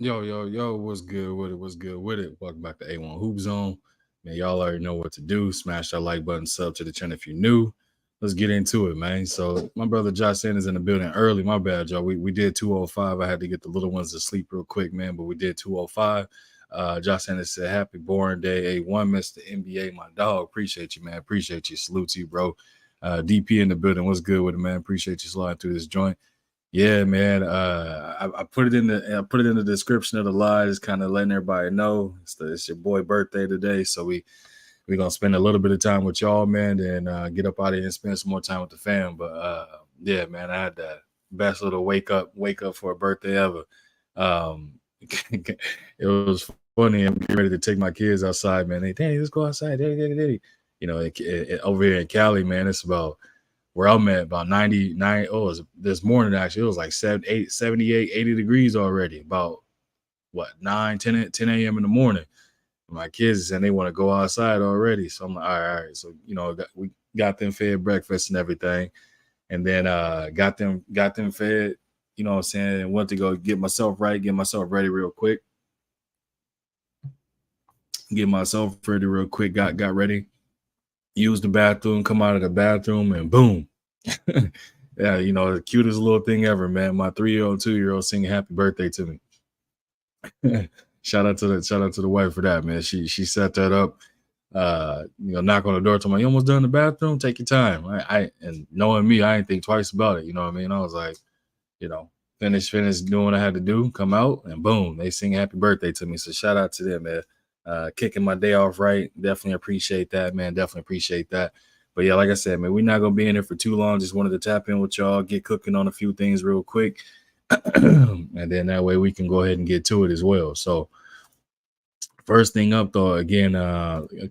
Yo, what's good with it? What's good with it? Welcome back to A1 Hoop Zone. Man, y'all already know what to do. Smash that like button, sub to the channel if you're new. Let's get into it, man. So, my brother Josh Sanders in the building early. My bad, y'all. We did 205. I had to get the little ones to sleep real quick, man, but we did 205. Josh Sanders said, Happy born day, A1, Mr. NBA, my dog. Appreciate you, man. Appreciate you. Salute to you, bro. DP in the building. What's good with it, man? Appreciate you sliding through this joint. Yeah, man. I put it in the description of the live, just kind of letting everybody know it's your boy birthday today, so we gonna spend a little bit of time with y'all, man, and get up out of here and spend some more time with the fam. But yeah, man, I had the best little wake up for a birthday ever. Um, it was funny. I'm getting ready to take my kids outside, man. Danny, let's go outside. Daddy. You know, over here in Cali, man, it's about where I'm at about 99. Oh, it was this morning actually. It was like 78, 80 degrees already. About what 10 a.m. in the morning. My kids and they want to go outside already. So I'm like, all right. So we got them fed breakfast and everything, and then got them fed. You know what I'm saying? And went to go get myself ready real quick. Get myself ready real quick. Got ready. Used the bathroom. Come out of the bathroom and boom. Yeah, the cutest little thing ever, man. My 3-year-old, 2-year-old singing happy birthday to me. shout out to the wife for that, man. She set that up. Knock on the door, told me, you almost done in the bathroom? Take your time. I and knowing me, I didn't think twice about it. You know what I mean? I was like, finish doing what I had to do, come out, and boom, they sing happy birthday to me. So shout out to them, man. Kicking my day off right. Definitely appreciate that, man. Definitely appreciate that. But yeah, like I said, man, we're not gonna be in here for too long. Just wanted to tap in with y'all, get cooking on a few things real quick, and then that way we can go ahead and get to it as well. So first thing up, though, again,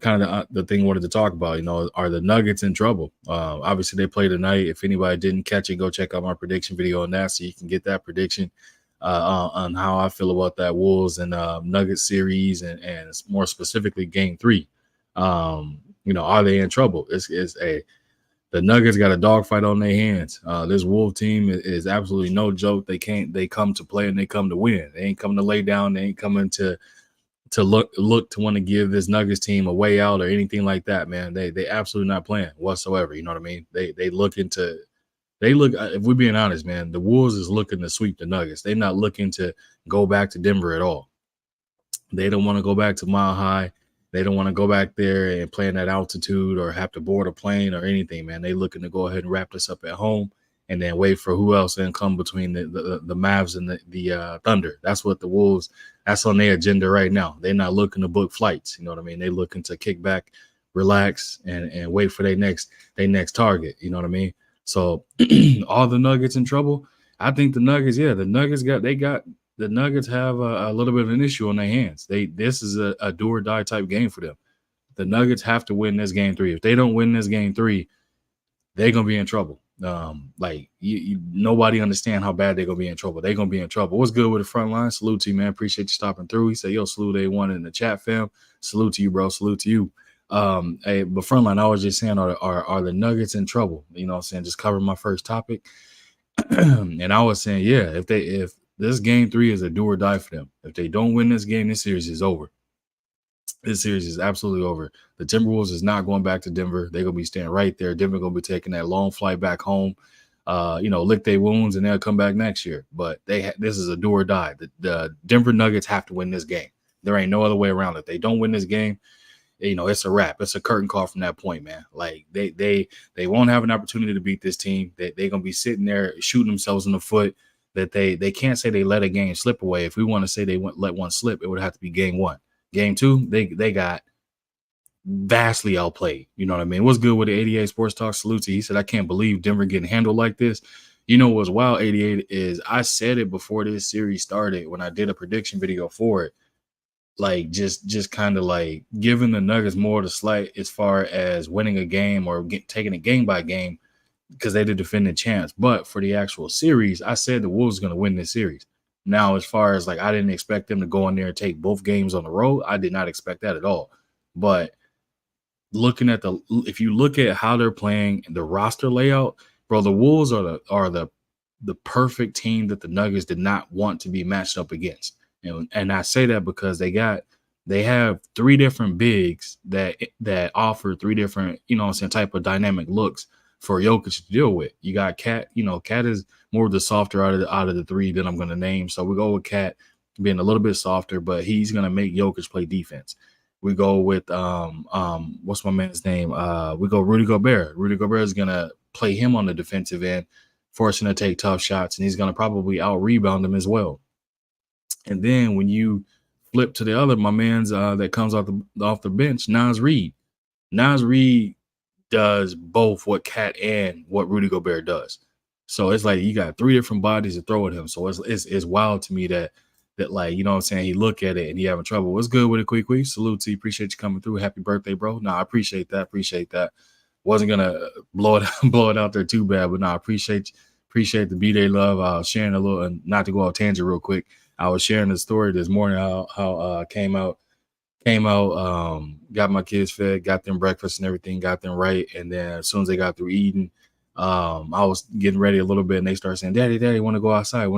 kind of the thing I wanted to talk about, are the Nuggets in trouble? Obviously, they play tonight. If anybody didn't catch it, go check out my prediction video on that so you can get that prediction on how I feel about that Wolves and Nuggets series and more specifically Game 3. Are they in trouble? The Nuggets got a dogfight on their hands. This Wolf team is absolutely no joke. They come to play and they come to win. They ain't coming to lay down. They ain't coming to look to want to give this Nuggets team a way out or anything like that, man. They absolutely not playing whatsoever. You know what I mean? They look, if we're being honest, man, the Wolves is looking to sweep the Nuggets. They're not looking to go back to Denver at all. They don't want to go back to Mile High. They don't want to go back there and play in that altitude or have to board a plane or anything, man. They looking to go ahead and wrap this up at home and then wait for who else and come between the Mavs and the Thunder. That's what the Wolves, that's on their agenda right now. They're not looking to book flights. You know what I mean? They're looking to kick back, relax, and wait for their next target. You know what I mean? So all the Nuggets in trouble. I think the Nuggets, the Nuggets have a little bit of an issue on their hands. This is a do or die type game for them. The Nuggets have to win this game 3. If they don't win this game 3, they're gonna be in trouble. Nobody understand how bad they're gonna be in trouble. They're gonna be in trouble. What's good with the front line? Salute to you, man. Appreciate you stopping through. He said, "Yo, salute A1 in the chat, fam. Salute to you, bro. Salute to you." Hey, but frontline, I was just saying, are the Nuggets in trouble? You know what I'm saying? Just cover my first topic. And I was saying, yeah, if this game 3 is a do or die for them. If they don't win this game, this series is over. This series is absolutely over. The Timberwolves is not going back to Denver. They're going to be staying right there. Denver going to be taking that long flight back home, lick their wounds, and they'll come back next year. But this is a do or die. The Denver Nuggets have to win this game. There ain't no other way around it. They don't win this game, it's a wrap. It's a curtain call from that point, man. Like they won't have an opportunity to beat this team. They're going to be sitting there shooting themselves in the foot. That they can't say they let a game slip away. If we want to say they let one slip, it would have to be game 1. Game 2, they got vastly outplayed. You know what I mean? What's good with the 88 Sports Talk? Salute to. He said, I can't believe Denver getting handled like this. You know what's wild, 88, is I said it before this series started when I did a prediction video for it. Like, just kind of like giving the Nuggets more to slight as far as winning a game or taking a game by game because they the defending champs. But for the actual series, I said the Wolves are going to win this series. Now, as far as like, I didn't expect them to go in there and take both games on the road. I did not expect that at all. But if you look at how they're playing, the roster layout, bro, the Wolves are the perfect team that the Nuggets did not want to be matched up against. And I say that because they have three different bigs that offer three different, you know what I'm saying, type of dynamic looks for Jokic to deal with. You got Cat, you know, Cat is more of the softer out of the three that I'm gonna name. So we go with Cat being a little bit softer, but he's gonna make Jokic play defense. We go with what's my man's name? We go Rudy Gobert. Rudy Gobert is gonna play him on the defensive end, forcing to take tough shots, and he's gonna probably out rebound him as well. And then when you flip to the other, my man's that comes off the bench, Nas Reed. Nas Reed does both what Cat and what Rudy Gobert does. So it's like you got three different bodies to throw at him. So it's wild to me that like, you know what I'm saying, he look at it and he having trouble. What's good with it, quick? Salute to you. Appreciate you coming through. Happy birthday, bro. No, I appreciate that. Appreciate that. Wasn't gonna blow it out there too bad, but no, I appreciate the B-Day love. I was sharing a little, not to go off tangent real quick. I was sharing the story this morning how came out, got my kids fed, got them breakfast and everything, got them right. And then as soon as they got through eating, I was getting ready a little bit and they started saying, Daddy, want to go outside?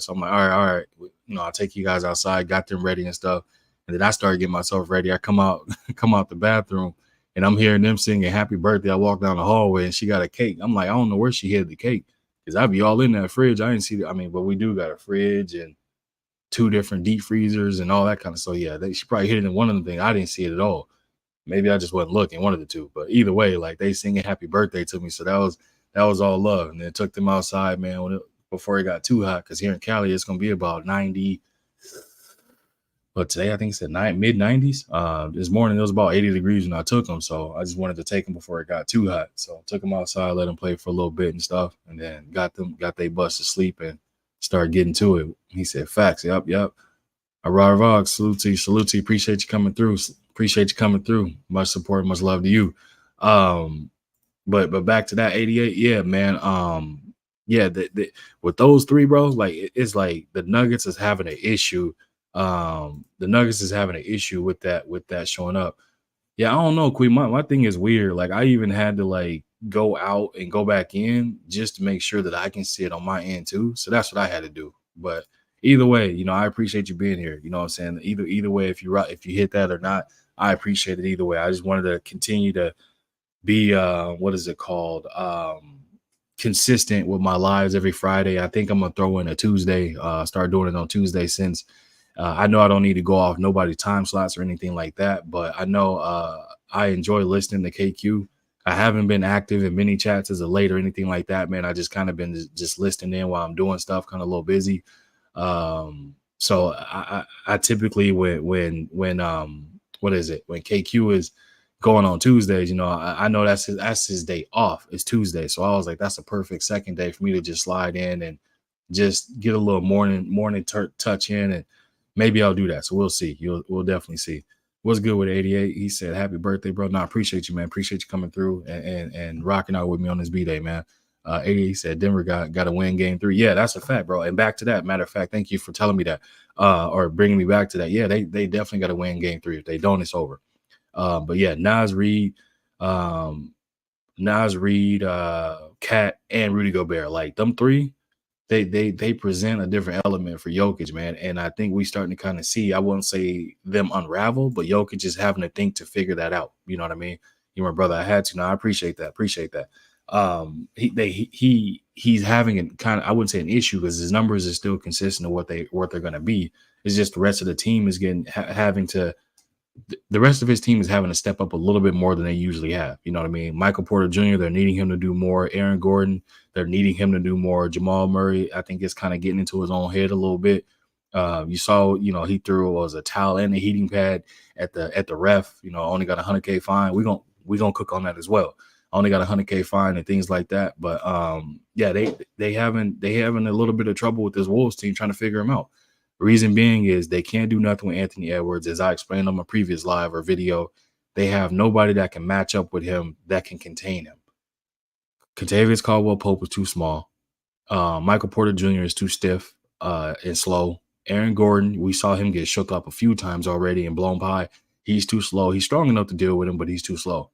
So I'm like, all right. You know, I'll take you guys outside, got them ready and stuff. And then I started getting myself ready. I come out the bathroom and I'm hearing them singing happy birthday. I walk down the hallway and she got a cake. I'm like, I don't know where she hid the cake because I'd be all in that fridge. I didn't see but we do got a fridge and two different deep freezers and all that kind of stuff. So yeah, she probably hid it in one of them things. I didn't see it at all. Maybe I just wasn't looking, one of the two. But either way, like they singing happy birthday to me. So that was all love. And then took them outside, man, before it got too hot. Because here in Cali, it's gonna be about 90. But today I think it's at mid 90s. This morning it was about 80 degrees when I took them. So I just wanted to take them before it got too hot. So I took them outside, let them play for a little bit and stuff, and then got they bus to sleep and started getting to it. He said, facts. Yep. Vog, salute to you. Appreciate you coming through. Much support, much love to you. But back to that 88, yeah, man. Yeah, with those three, bro, like it's like the Nuggets is having an issue. The Nuggets is having an issue with that showing up. Yeah, I don't know, Queen. My thing is weird. Like I even had to like go out and go back in just to make sure that I can see it on my end too. So that's what I had to do. But either way, you know, I appreciate you being here. You know what I'm saying? Either way, if you hit that or not, I appreciate it either way. I just wanted to continue to be what is it called? Consistent with my lives every Friday. I think I'm gonna throw in a Tuesday, start doing it on Tuesday since I know I don't need to go off nobody's time slots or anything like that, but I know I enjoy listening to KQ. I haven't been active in many chats as of late or anything like that, man. I just kind of been just listening in while I'm doing stuff, kind of a little busy. So I typically when what is it, when KQ is going on Tuesdays, you know, I know that's his day off. It's Tuesday, so I was like, that's a perfect second day for me to just slide in and just get a little morning touch in, and maybe I'll do that. So we'll see. We'll definitely see. What's good with 88? He said, happy birthday, bro. No, I appreciate you, man. Appreciate you coming through and rocking out with me on this B-Day, man. 88 said Denver got to win game 3. Yeah, that's a fact, bro. And back to that, matter of fact, thank you for telling me that or bringing me back to that. Yeah, they definitely got to win game 3. If they don't, it's over. But yeah, Nas Reed, Cat, and Rudy Gobert, like them three, they present a different element for Jokic, man. And I think we starting to kind of see, I wouldn't say them unravel, but Jokic is having to think to figure that out. You know what I mean? You my brother, I had to. No, I appreciate that. He's having a kind of, I wouldn't say an issue because his numbers are still consistent of what they're going to be. It's just the rest of the team is having to. The rest of his team is having to step up a little bit more than they usually have. You know what I mean? Michael Porter Jr., they're needing him to do more. Aaron Gordon, they're needing him to do more. Jamal Murray, I think it's kind of getting into his own head a little bit. You saw, you know, he threw a towel and a heating pad at the ref. You know, only got a $100K fine. We gonna cook on that as well. Only got a $100K fine and things like that. But yeah, they having a little bit of trouble with this Wolves team trying to figure him out. Reason being is they can't do nothing with Anthony Edwards. As I explained on my previous live or video, they have nobody that can match up with him that can contain him. Kentavious Caldwell-Pope is too small. Michael Porter Jr. is too stiff and slow. Aaron Gordon, we saw him get shook up a few times already and blown by. He's too slow. He's strong enough to deal with him, but he's too slow.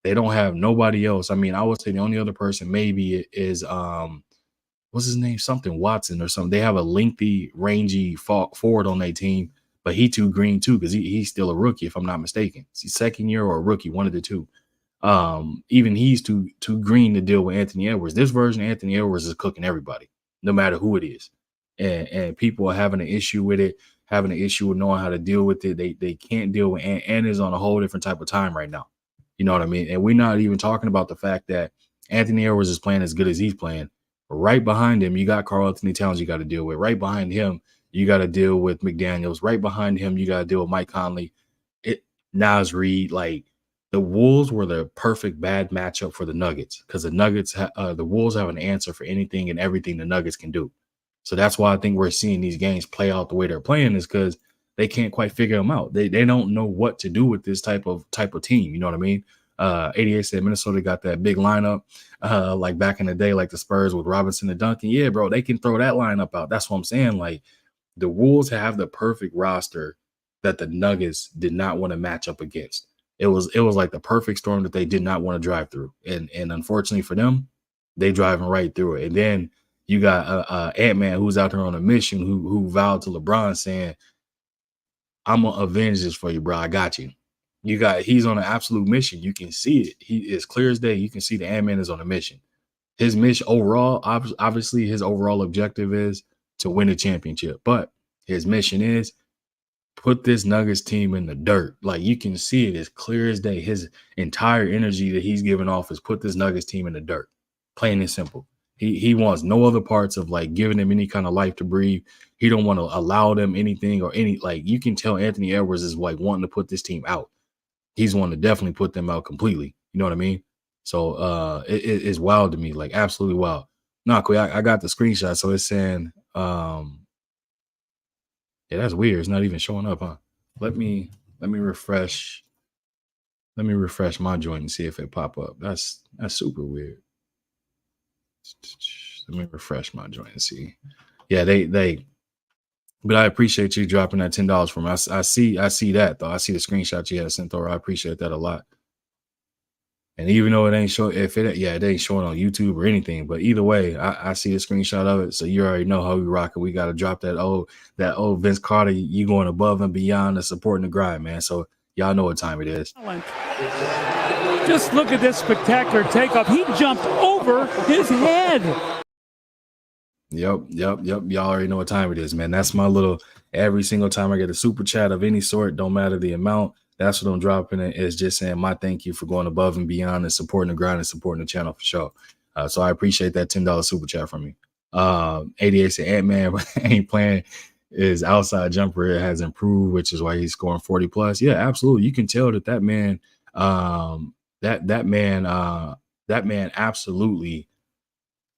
They don't have nobody else. I mean, I would say the only other person maybe is what's his name? Something Watson or something. They have a lengthy, rangy forward on their team, but he too green too because he's still a rookie if I'm not mistaken. It's his second year or a rookie, one of the two. Even he's too green to deal with Anthony Edwards. This version of Anthony Edwards is cooking everybody, no matter who it is. And people are having an issue with it, having an issue with knowing how to deal with it. They can't deal with and is on a whole different type of time right now. You know what I mean? And we're not even talking about the fact that Anthony Edwards is playing as good as he's playing. Right behind him, you got Karl Anthony Towns you got to deal with. Right behind him, you got to deal with McDaniels. Right behind him, you got to deal with Mike Conley. Naz Reid, like the Wolves were the perfect bad matchup for the Nuggets because the Nuggets, the Wolves have an answer for anything and everything the Nuggets can do. So that's why I think we're seeing these games play out the way they're playing is because they can't quite figure them out. They don't know what to do with this type of team. You know what I mean? 88 said Minnesota got that big lineup like back in the day, like the Spurs with Robinson and Duncan. Yeah, bro, they can throw that lineup out. That's what I'm saying. Like the Wolves have the perfect roster that the Nuggets did not want to match up against. It was like the perfect storm that they did not want to drive through. And unfortunately for them, they driving right through it. And then you got Ant-Man who's out there on a mission who vowed to LeBron saying, I'm gonna avenge this for you, bro. I got you. He's on an absolute mission. You can see it. He is clear as day. You can see the Ant-Man is on a mission. His mission overall, obviously, his overall objective is to win a championship. But his mission is put this Nuggets team in the dirt. Like you can see it as clear as day. His entire energy that he's giving off is put this Nuggets team in the dirt. Plain and simple. He wants no other parts of like giving them any kind of life to breathe. He don't want to allow them anything or any like you can tell Anthony Edwards is like wanting to put this team out. He's wanting to definitely put them out completely. You know what I mean? So it's wild to me, like absolutely wild. No, I got the screenshot. So it's saying yeah, that's weird. It's not even showing up, huh? Let me refresh. Let me refresh my joint and see if it pop up. That's super weird. Let me refresh my joint and see. Yeah, they. But I appreciate you dropping that $10 for me. I see that though. I see the screenshot you had sent over. I appreciate that a lot. And even though it ain't showing, it ain't showing on YouTube or anything. But either way, I see the screenshot of it. So you already know how we rock it. We got to drop that old Vince Carter. You going above and beyond the supporting the grind, man. So y'all know what time it is. Just look at this spectacular takeoff. He jumped over his head. Yep. Y'all already know what time it is, man. That's my little every single time I get a super chat of any sort, don't matter the amount. That's what I'm dropping. It is just saying my thank you for going above and beyond and supporting the grind and supporting the channel for sure. So I appreciate that $10 super chat from you. 88 said Ant-Man ain't playing his outside jumper. It has improved, which is why he's scoring 40 plus. Yeah, absolutely. You can tell that man, that man absolutely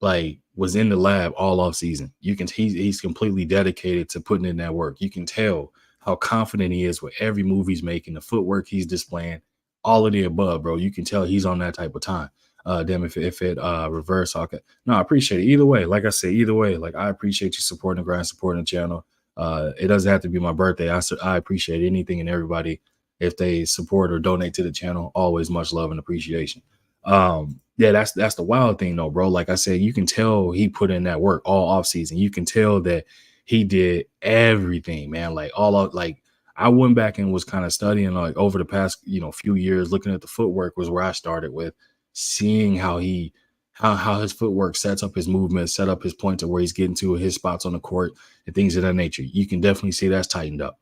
like was in the lab all off season. You can he's completely dedicated to putting in that work. You can tell how confident he is with every move he's making, the footwork he's displaying, all of the above, bro. You can tell he's on that type of time. Damn, if it reverse, okay. No, I appreciate it. Either way, like I said, like I appreciate you supporting the grind, supporting the channel. It doesn't have to be my birthday. I appreciate anything and everybody if they support or donate to the channel. Always much love and appreciation. Yeah, that's the wild thing though, bro. Like I said, you can tell he put in that work all off season. You can tell that he did everything, man. Like I went back and was kind of studying like over the past, few years, looking at the footwork was where I started with seeing how his footwork sets up his movement, set up his point to where he's getting to his spots on the court and things of that nature. You can definitely see that's tightened up.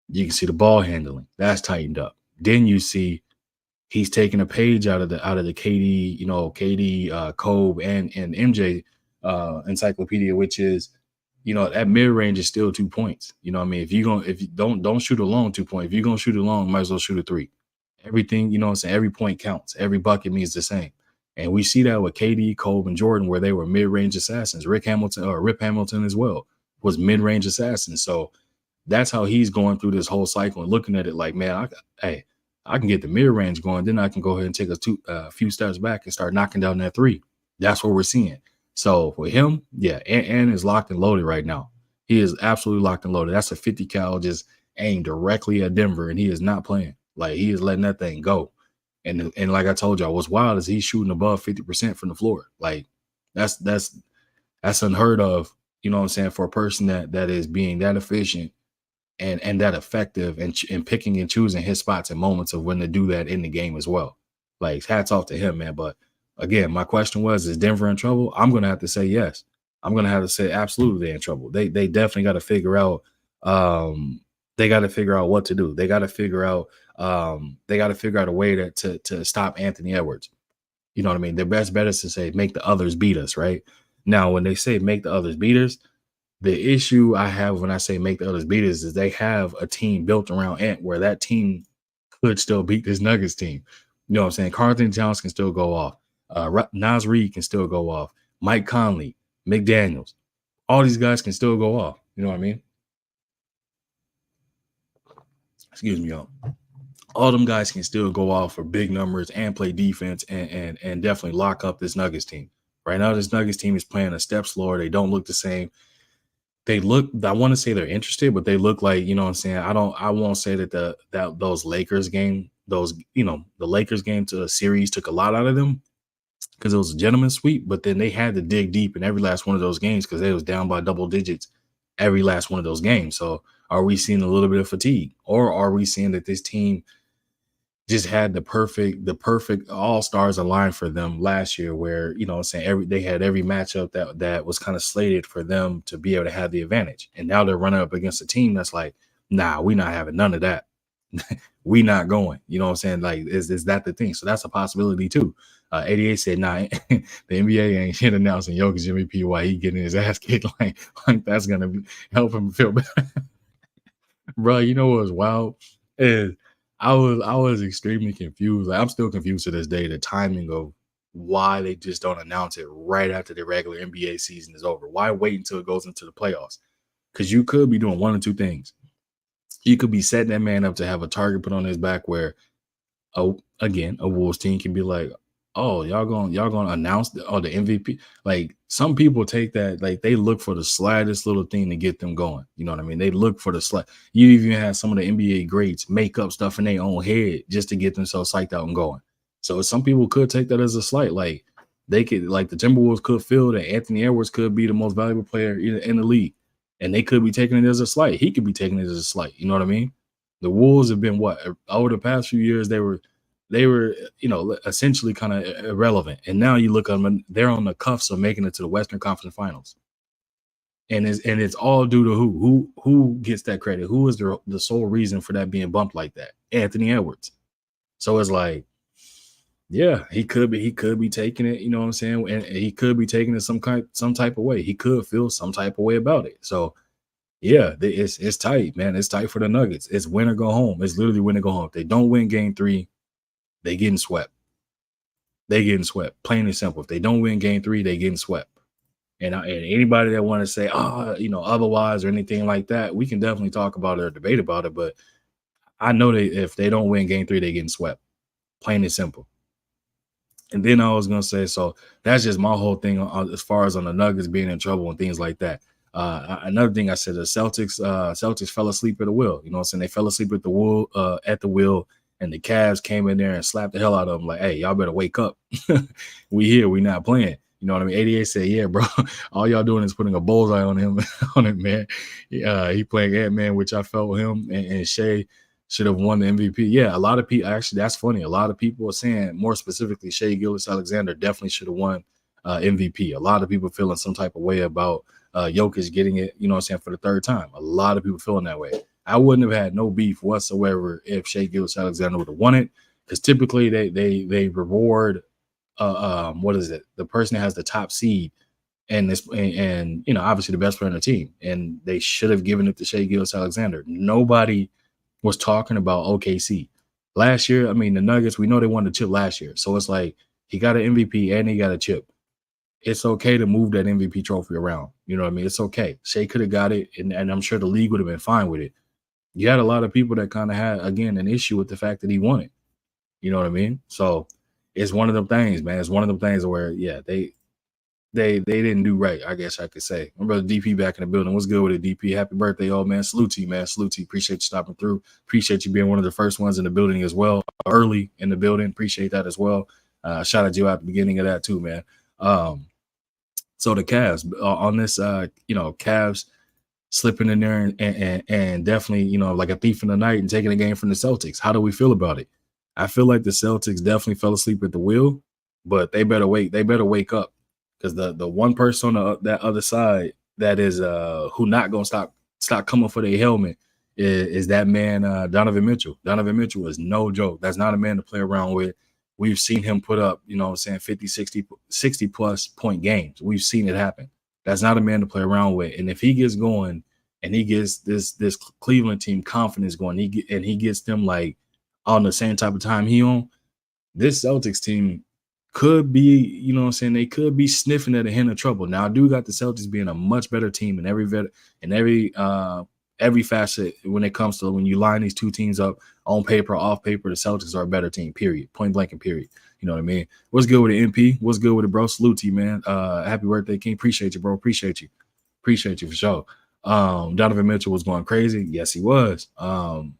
You can see the ball handling that's tightened up. Then you see he's taking a page out of the KD, Kobe and MJ encyclopedia, which is, that mid range is still 2 points. You know what I mean? If you don't shoot a long 2 point, if you're gonna shoot a long, might as well shoot a three. Everything, you know what I'm saying? Every point counts. Every bucket means the same. And we see that with KD, Kobe, and Jordan, where they were mid-range assassins. Rip Hamilton as well was mid-range assassin. So that's how he's going through this whole cycle and looking at it like, man, I can get the mid-range going. Then I can go ahead and take a few steps back and start knocking down that three. That's what we're seeing. So for him, yeah, and is locked and loaded right now. He is absolutely locked and loaded. That's a 50 cal just aimed directly at Denver, and he is not playing. Like, he is letting that thing go. And like I told y'all, what's wild is he's shooting above 50% from the floor. Like, that's That's unheard of, you know what I'm saying, for a person that is being that efficient and that effective and picking and choosing his spots and moments of when to do that in the game as well. Like, hats off to him, man. But again, my question was, is Denver in trouble? I'm gonna have to say yes. I'm gonna have to say absolutely they're in trouble. They definitely got to figure out they got to figure out what to do. They got to figure out a way to stop Anthony Edwards. You know what I mean? Their best bet is to say make the others beat us, right? Now, when they say make the others beat us, the issue I have when I say make the others beat us is they have a team built around Ant where that team could still beat this Nuggets team. You know what I'm saying? Carlton Towns can still go off. Nas Reed can still go off. Mike Conley, McDaniels, all these guys can still go off. You know what I mean? Excuse me, y'all. All them guys can still go off for big numbers and play defense and definitely lock up this Nuggets team. Right now, this Nuggets team is playing a step slower. They don't look the same. They look, I want to say they're interested, but they look like, you know what I'm saying? I won't say that those Lakers game, the Lakers game to a series took a lot out of them because it was a gentleman's sweep, but then they had to dig deep in every last one of those games because they was down by double digits every last one of those games. So are we seeing a little bit of fatigue, or are we seeing that this team just had the perfect all-stars aligned for them last year, where, you know what I'm saying, they had every matchup that was kind of slated for them to be able to have the advantage. And now they're running up against a team that's like, nah, we not having none of that. We not going. You know what I'm saying? Like, is that the thing? So that's a possibility too. 88 said, nah, the NBA ain't shit announcing Jokic MVP while he getting his ass kicked. Like that's gonna help him feel better. Bro, you know what's wild is I was extremely confused. Like, I'm still confused to this day, the timing of why they just don't announce it right after the regular NBA season is over. Why wait until it goes into the playoffs? Because you could be doing one or two things. You could be setting that man up to have a target put on his back where again, a Wolves team can be like, oh, y'all gonna announce the MVP. Like, some people take that, like, they look for the slightest little thing to get them going. You know what I mean? They look for the slight. You even have some of the NBA greats make up stuff in their own head just to get themselves psyched out and going. So some people could take that as a slight. Like, they could, like, the Timberwolves could feel that Anthony Edwards could be the most valuable player in the league, and they could be taking it as a slight. He could be taking it as a slight. You know what I mean? The Wolves have been over the past few years, they were, essentially kind of irrelevant. And now you look at them, they're on the cuffs of making it to the Western Conference Finals. And it's all due to who gets that credit? Who is the sole reason for that being bumped like that? Anthony Edwards. So it's like, yeah, he could be taking it, you know what I'm saying? And he could be taking it some type of way. He could feel some type of way about it. So yeah, it's tight, man. It's tight for the Nuggets. It's win or go home. It's literally win or go home. If they don't win game 3, they getting swept. They getting swept. Plain and simple. If they don't win game 3, they getting swept. And anybody that want to say, otherwise or anything like that, we can definitely talk about it or debate about it. But I know that if they don't win game 3, they getting swept. Plain and simple. And then I was gonna say, so that's just my whole thing as far as on the Nuggets being in trouble and things like that. Another thing I said, the Celtics fell asleep at the wheel. You know what I'm saying? They fell asleep at the wheel, and the Cavs came in there and slapped the hell out of them. Like, hey, y'all better wake up. We here. We not playing. You know what I mean? 88 said, yeah, bro. All y'all doing is putting a bullseye on him, on it, man. He playing Ant-Man, which I felt him and Shea should have won the MVP. Yeah, a lot of people, actually, that's funny. A lot of people are saying, more specifically, Shea Gilgeous-Alexander definitely should have won MVP. A lot of people feeling some type of way about Jokic getting it, you know what I'm saying, for the third time. A lot of people feeling that way. I wouldn't have had no beef whatsoever if Shea Gilgeous-Alexander would have won it, because typically they reward the person that has the top seed and obviously the best player on the team, and they should have given it to Shea Gilgeous-Alexander. Nobody was talking about OKC last year. I mean, the Nuggets, we know they won the chip last year, so it's like he got an MVP and he got a chip. It's okay to move that MVP trophy around. You know what I mean? It's okay. Shea could have got it, and I'm sure the league would have been fine with it. You had a lot of people that kind of had, again, an issue with the fact that he won it. You know what I mean? So it's one of them things, man. It's one of them things where, yeah, they didn't do right, I guess I could say. My brother DP back in the building. What's good with it, DP? Happy birthday, old man. Salute to you, man. Salute to you. Appreciate you stopping through. Appreciate you being one of the first ones in the building as well. Early in the building. Appreciate that as well. Shout out you at the beginning of that too, man. So the Cavs on this, Cavs slipping in there and definitely, like a thief in the night and taking a game from the Celtics. How do we feel about it? I feel like the Celtics definitely fell asleep at the wheel, but they better wake. They better wake up because the one person on that other side that is who not gonna stop coming for their helmet is that man Donovan Mitchell. Donovan Mitchell is no joke. That's not a man to play around with. We've seen him put up, 50, 60 plus point games. We've seen it happen. That's not a man to play around with. And if he gets going and he gets this Cleveland team confidence going, he gets them like on the same type of time he on, this Celtics team could be, they could be sniffing at a hint of trouble. Now I do got the Celtics being a much better team in every facet when it comes to when you line these two teams up on paper, off paper, the Celtics are a better team, period. Point blank and period. You know what I mean? What's good with the MP? What's good with it, bro? Salute to you, man. Happy birthday, King. Appreciate you, bro. Appreciate you for sure. Donovan Mitchell was going crazy. Yes, he was. That's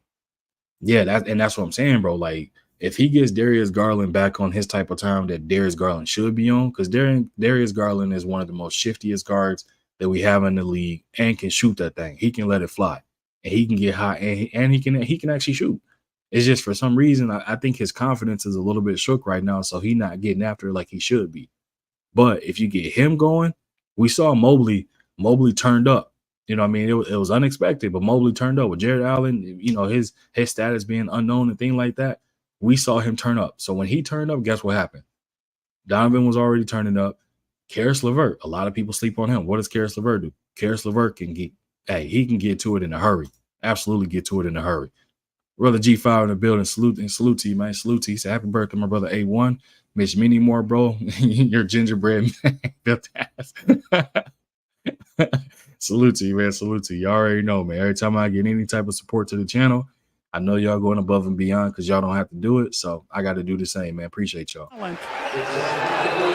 what I'm saying, bro. Like, if he gets Darius Garland back on his type of time that Darius Garland should be on, because Darius Garland is one of the most shiftiest guards that we have in the league and can shoot that thing. He can let it fly and he can get hot and he can actually shoot. It's just for some reason, I think his confidence is a little bit shook right now, so he's not getting after it like he should be. But if you get him going, we saw Mobley turned up. You know what I mean? It was unexpected, but Mobley turned up with Jared Allen, his status being unknown and things like that. We saw him turn up. So when he turned up, guess what happened? Donovan was already turning up. Karis LeVert, a lot of people sleep on him. What does Karis LeVert do? Karis LeVert he can get to it in a hurry. Absolutely get to it in a hurry. Brother G5 in the building. Salute to you, man. Salute to you. Say happy birthday, my brother A1. Mitch Mini more, bro. Your gingerbread built ass. Salute to you, man. Salute to you. You already know, man. Every time I get any type of support to the channel, I know y'all going above and beyond because y'all don't have to do it. So I got to do the same, man. Appreciate y'all.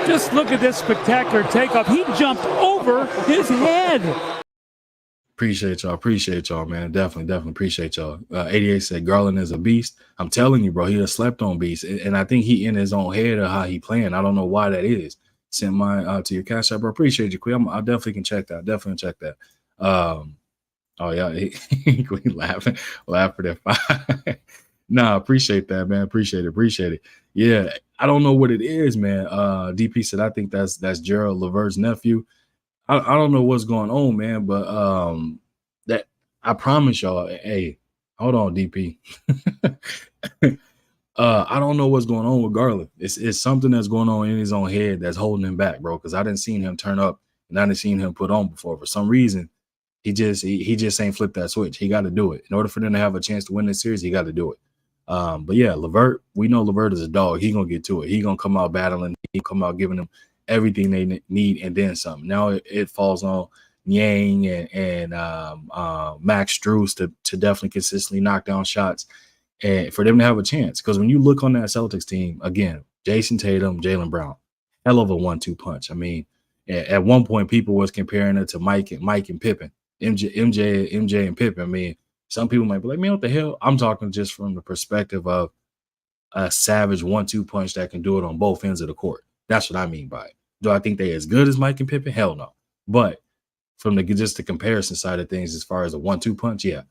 Just look at this spectacular takeoff. He jumped over his head. Appreciate y'all, man. Definitely appreciate y'all. 88 said Garland is a beast. I'm telling you, bro, he a slept on beast. And I think he in his own head of how he playing. I don't know why that is. Send mine to your cash app, bro. Appreciate you, Queen. I definitely can check that. Definitely check that. Oh yeah, he laughing at 5. Nah, appreciate that, man. Appreciate it. Yeah, I don't know what it is, man. DP said I think that's Gerald LeVert's nephew. I don't know what's going on, man, but that I promise y'all. Hey, hold on, DP. I don't know what's going on with Garland. It's something that's going on in his own head that's holding him back, bro. Because I didn't see him turn up and I didn't see him put on before. For some reason, he just ain't flipped that switch. He got to do it in order for them to have a chance to win this series. He got to do it. But yeah, LeVert, we know LeVert is a dog. He gonna get to it. He gonna come out battling. He come out giving them everything they need and then some. Now it falls on Yang and Max Strus to definitely consistently knock down shots and for them to have a chance. Because when you look on that Celtics team, again, Jason Tatum, Jaylen Brown, hell of a 1-2 punch. I mean, at one point people was comparing it to Mike and Pippen, MJ and Pippen. I mean, some people might be like, man, what the hell? I'm talking just from the perspective of a savage 1-2 punch that can do it on both ends of the court. That's what I mean by it. Do I think they as good as Mike and Pippen? Hell no. But from the comparison side of things, as far as a 1-2 punch, yeah.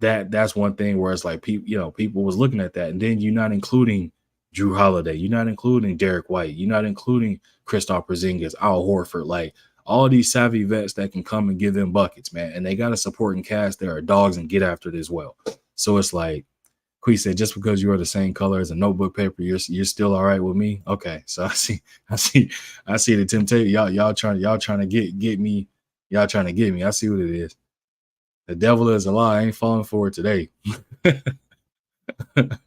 That's one thing where it's like people was looking at that, and then you're not including Drew Holiday, you're not including Derek White, you're not including Kristaps Porzingis, Al Horford, like all these savvy vets that can come and give them buckets, man. And they got a supporting cast. There are dogs and get after it as well. So it's like Quee said, just because you are the same color as a notebook paper, you're still all right with me. Okay, so I see the temptation. Y'all trying to get me. Y'all trying to get me. I see what it is. The devil is a lie. I ain't falling for it today. And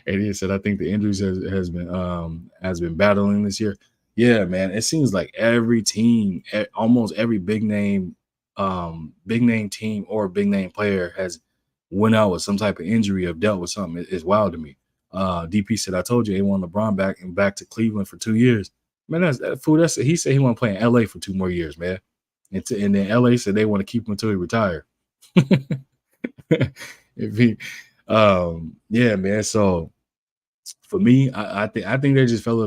he said, I think the injuries has been battling this year. Yeah, man. It seems like every team, almost every big name team or big name player has went out with some type of injury or dealt with something. It's wild to me. DP said, I told you, they want LeBron back to Cleveland for 2 years. Man, that fool. He said he want to play in LA for 2 more years, man. And then LA said they want to keep him until he retire. Yeah, man. So For me, I think they just fell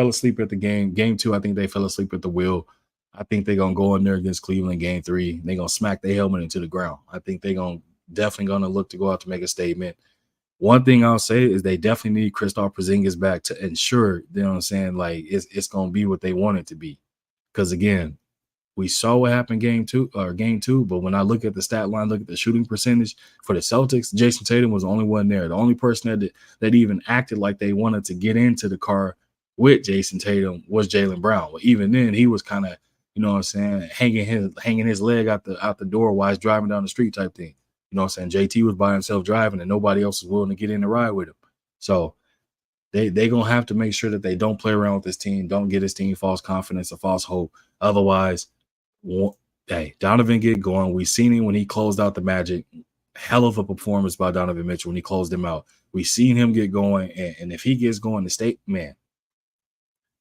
asleep at the game. Game two, I think they fell asleep at the wheel. I think they're gonna go in there against Cleveland game three. They're gonna smack their helmet into the ground. I think they're gonna definitely gonna look to go out to make a statement. One thing I'll say is they definitely need Kristaps Porzingis back to ensure, you know what I'm saying, like it's gonna be what they want it to be. Because again, we saw what happened game two, but when I look at the stat line, look at the shooting percentage for the Celtics, Jason Tatum was the only one there. The only person that even acted like they wanted to get into the car with Jason Tatum was Jaylen Brown. Well, even then, he was kind of, you know what I'm saying, hanging his leg out the door while he's driving down the street type thing. You know what I'm saying? JT was by himself driving and nobody else was willing to get in the ride with him. So they gonna have to make sure that they don't play around with this team, don't get his team false confidence or false hope. Otherwise, hey, Donovan get going. We seen him when he closed out the Magic. Hell of a performance by Donovan Mitchell when he closed him out. We seen him get going, and if he gets going, the state, man,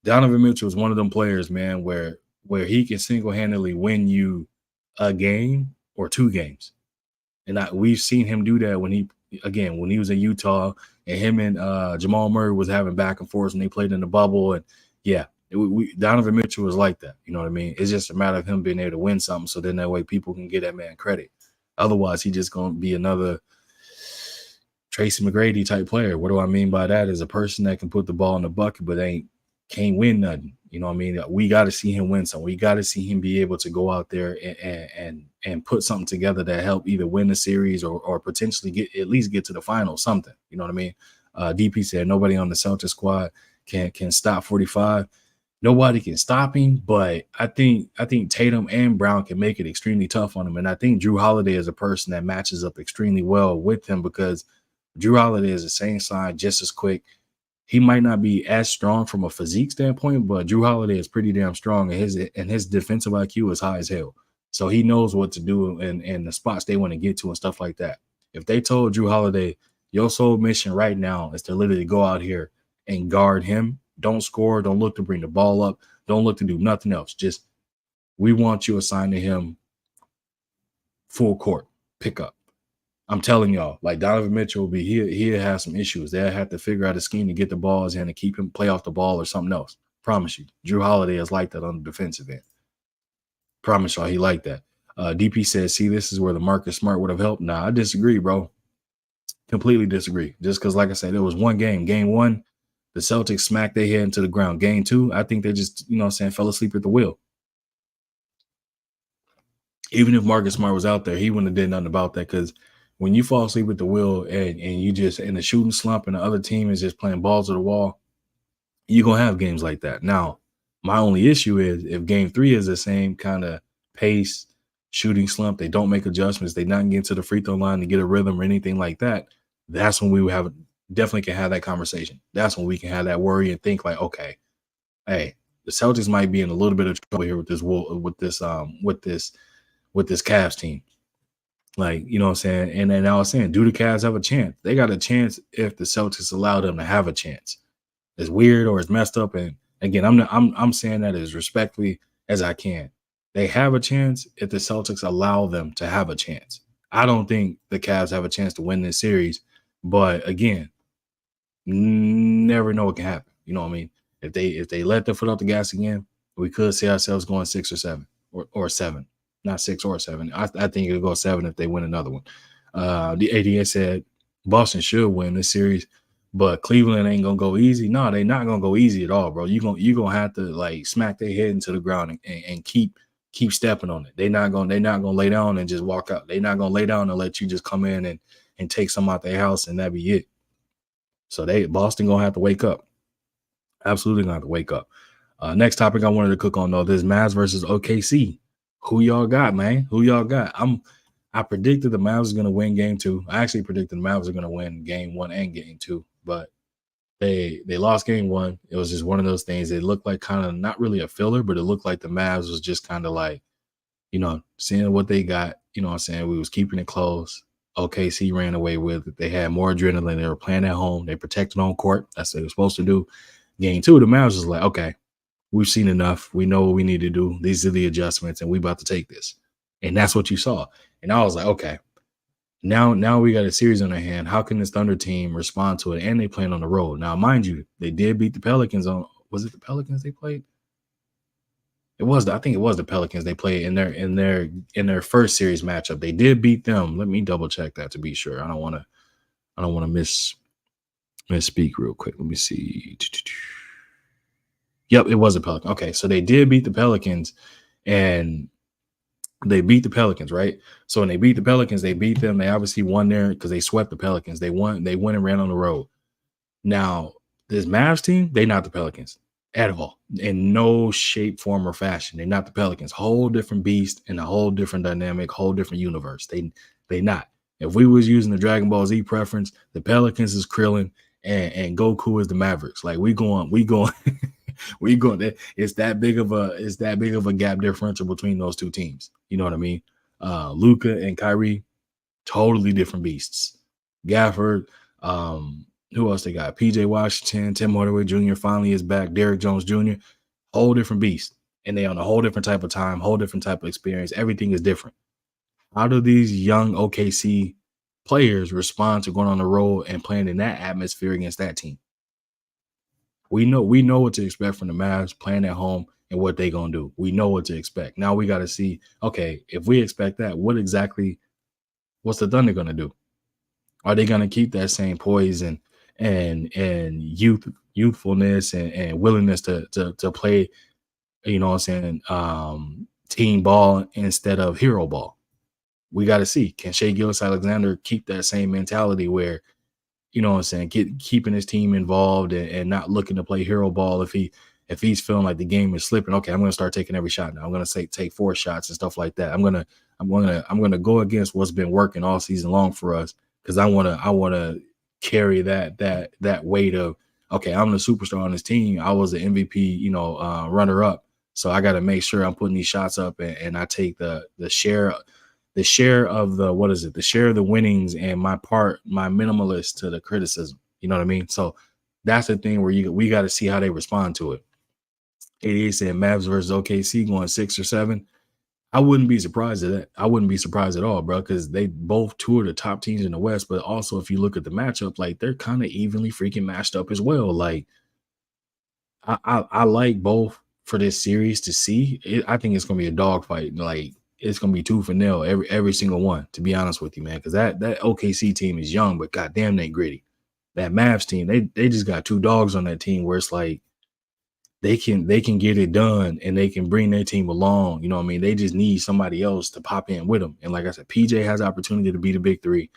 Donovan Mitchell is one of them players, man, where he can single-handedly win you a game or two games. And we've seen him do that when he was in Utah, and him and Jamal Murray was having back and forth when they played in the bubble. And yeah, Donovan Mitchell was like that. You know what I mean? It's just a matter of him being able to win something, so then that way people can give that man credit. Otherwise, he's just going to be another Tracy McGrady type player. What do I mean by that? Is a person that can put the ball in the bucket but can't win nothing. You know what I mean? We got to see him win something. We got to see him be able to go out there and put something together that help either win the series or potentially at least get to the final, something. You know what I mean? DP said nobody on the Celtics squad can stop 45. Nobody can stop him, but I think Tatum and Brown can make it extremely tough on him. And I think Drew Holiday is a person that matches up extremely well with him because Drew Holiday is the same size, just as quick. He might not be as strong from a physique standpoint, but Drew Holiday is pretty damn strong, and his defensive IQ is high as hell. So he knows what to do and the spots they want to get to and stuff like that. If they told Drew Holiday, your sole mission right now is to literally go out here and guard him, don't score, don't look to bring the ball up, don't look to do nothing else. Just we want you assigned to him full court pickup. I'm telling y'all, like Donovan Mitchell will be he'll have some issues. They'll have to figure out a scheme to get the balls in and keep him play off the ball or something else. Promise you. Drew Holiday is like that on the defensive end. Promise y'all he like that. DP says, see, this is where the Marcus Smart would have helped. Nah, I disagree, bro. Completely disagree. Just because, like I said, there was one game. Game one, the Celtics smacked their head into the ground. Game two, I think they just, you know what I'm saying, fell asleep at the wheel. Even if Marcus Smart was out there, he wouldn't have did nothing about that because when you fall asleep at the wheel and you just in a shooting slump and the other team is just playing balls to the wall, you're going to have games like that. Now, my only issue is if game three is the same kind of pace, shooting slump, they don't make adjustments, they not get to the free throw line to get a rhythm or anything like that, that's when we definitely can have that conversation. That's when we can have that worry and think like, okay, hey, the Celtics might be in a little bit of trouble here with this Cavs team. Like, you know what I'm saying? And then I was saying, do the Cavs have a chance? They got a chance if the Celtics allow them to have a chance. It's weird or it's messed up. And again, I'm saying that as respectfully as I can. They have a chance if the Celtics allow them to have a chance. I don't think the Cavs have a chance to win this series. But again, never know what can happen. You know what I mean? If they let their foot off the gas again, we could see ourselves going 6 or 7 or 7. Not 6 or 7. I think it'll go 7 if they win another one. The ADA said Boston should win this series, but Cleveland ain't gonna go easy. No, they're not gonna go easy at all, bro. You're gonna have to like smack their head into the ground and keep stepping on it. They're not gonna lay down and just walk out. They're not gonna lay down and let you just come in and take some out their house and that be it. So Boston gonna have to wake up. Absolutely gonna have to wake up. Next topic I wanted to cook on though, this Mavs versus OKC. Who y'all got, man? Who y'all got? I predicted the Mavs was going to win game 2. I actually predicted the Mavs are going to win game 1 and game 2, but they lost game 1. It was just one of those things. It looked like kind of not really a filler, but it looked like the Mavs was just kind of like, you know, seeing what they got. You know what I'm saying? We was keeping it close. OKC ran away with it. They had more adrenaline. They were playing at home. They protected on court. That's what they were supposed to do. Game 2, the Mavs was like, okay, we've seen enough. We know what we need to do. These are the adjustments, and we about to take this. And that's what you saw. And I was like, okay, Now we got a series on our hand. How can this Thunder team respond to it? And they playing on the road. Now, mind you, they did beat the Pelicans on. Was it the Pelicans they played? I think it was the Pelicans they played in their first series matchup. They did beat them. Let me double check that to be sure. I don't want to misspeak real quick. Let me see. Yep, it was the Pelicans. Okay, so they did beat the Pelicans, and they beat the Pelicans, right? So when they beat the Pelicans, they beat them. They obviously won there because they swept the Pelicans. They went and ran on the road. Now, this Mavs team, they not the Pelicans at all, in no shape, form, or fashion. They're not the Pelicans. Whole different beast and a whole different dynamic, whole different universe. They not. If we was using the Dragon Ball Z preference, the Pelicans is Krillin and Goku is the Mavericks. Like we going, we going. It's that big of a gap differential between those two teams. You know what I mean? Luka and Kyrie, totally different beasts. Gafford, who else they got? PJ Washington, Tim Hardaway Jr. finally is back. Derrick Jones Jr., whole different beast. And they on a whole different type of time, whole different type of experience. Everything is different. How do these young OKC players respond to going on the road and playing in that atmosphere against that team? We know what to expect from the Mavs playing at home and what they're going to do. We know what to expect. Now we got to see, okay, if we expect that, what's the Thunder going to do? Are they going to keep that same poise and youthfulness and willingness to play, you know what I'm saying, team ball instead of hero ball? We got to see. Can Shai Gilgeous-Alexander keep that same mentality where, you know what I'm saying, keeping his team involved and not looking to play hero ball if he's feeling like the game is slipping? Okay, I'm going to start taking every shot now. I'm going to take 4 shots and stuff like that. I'm going to go against what's been working all season long for us because I want to carry that weight of, okay, I'm the superstar on this team. I was the MVP, runner up. So I got to make sure I'm putting these shots up and I take the share of the share of the winnings and my minimalist to the criticism. You know what I mean? So that's the thing where we got to see how they respond to it. 88 said Mavs versus OKC going 6 or 7. I wouldn't be surprised at that. I wouldn't be surprised at all, bro, because they both two are the top teams in the West. But also, if you look at the matchup, like they're kind of evenly freaking matched up as well. Like I like both for this series to see. I think it's gonna be a dogfight. Like it's gonna be 2-0 every single one. To be honest with you, man, because that OKC team is young, but goddamn they gritty. That Mavs team, they just got 2 dogs on that team where it's like they can get it done and they can bring their team along. You know what I mean? They just need somebody else to pop in with them. And like I said, PJ has the opportunity to be the big 3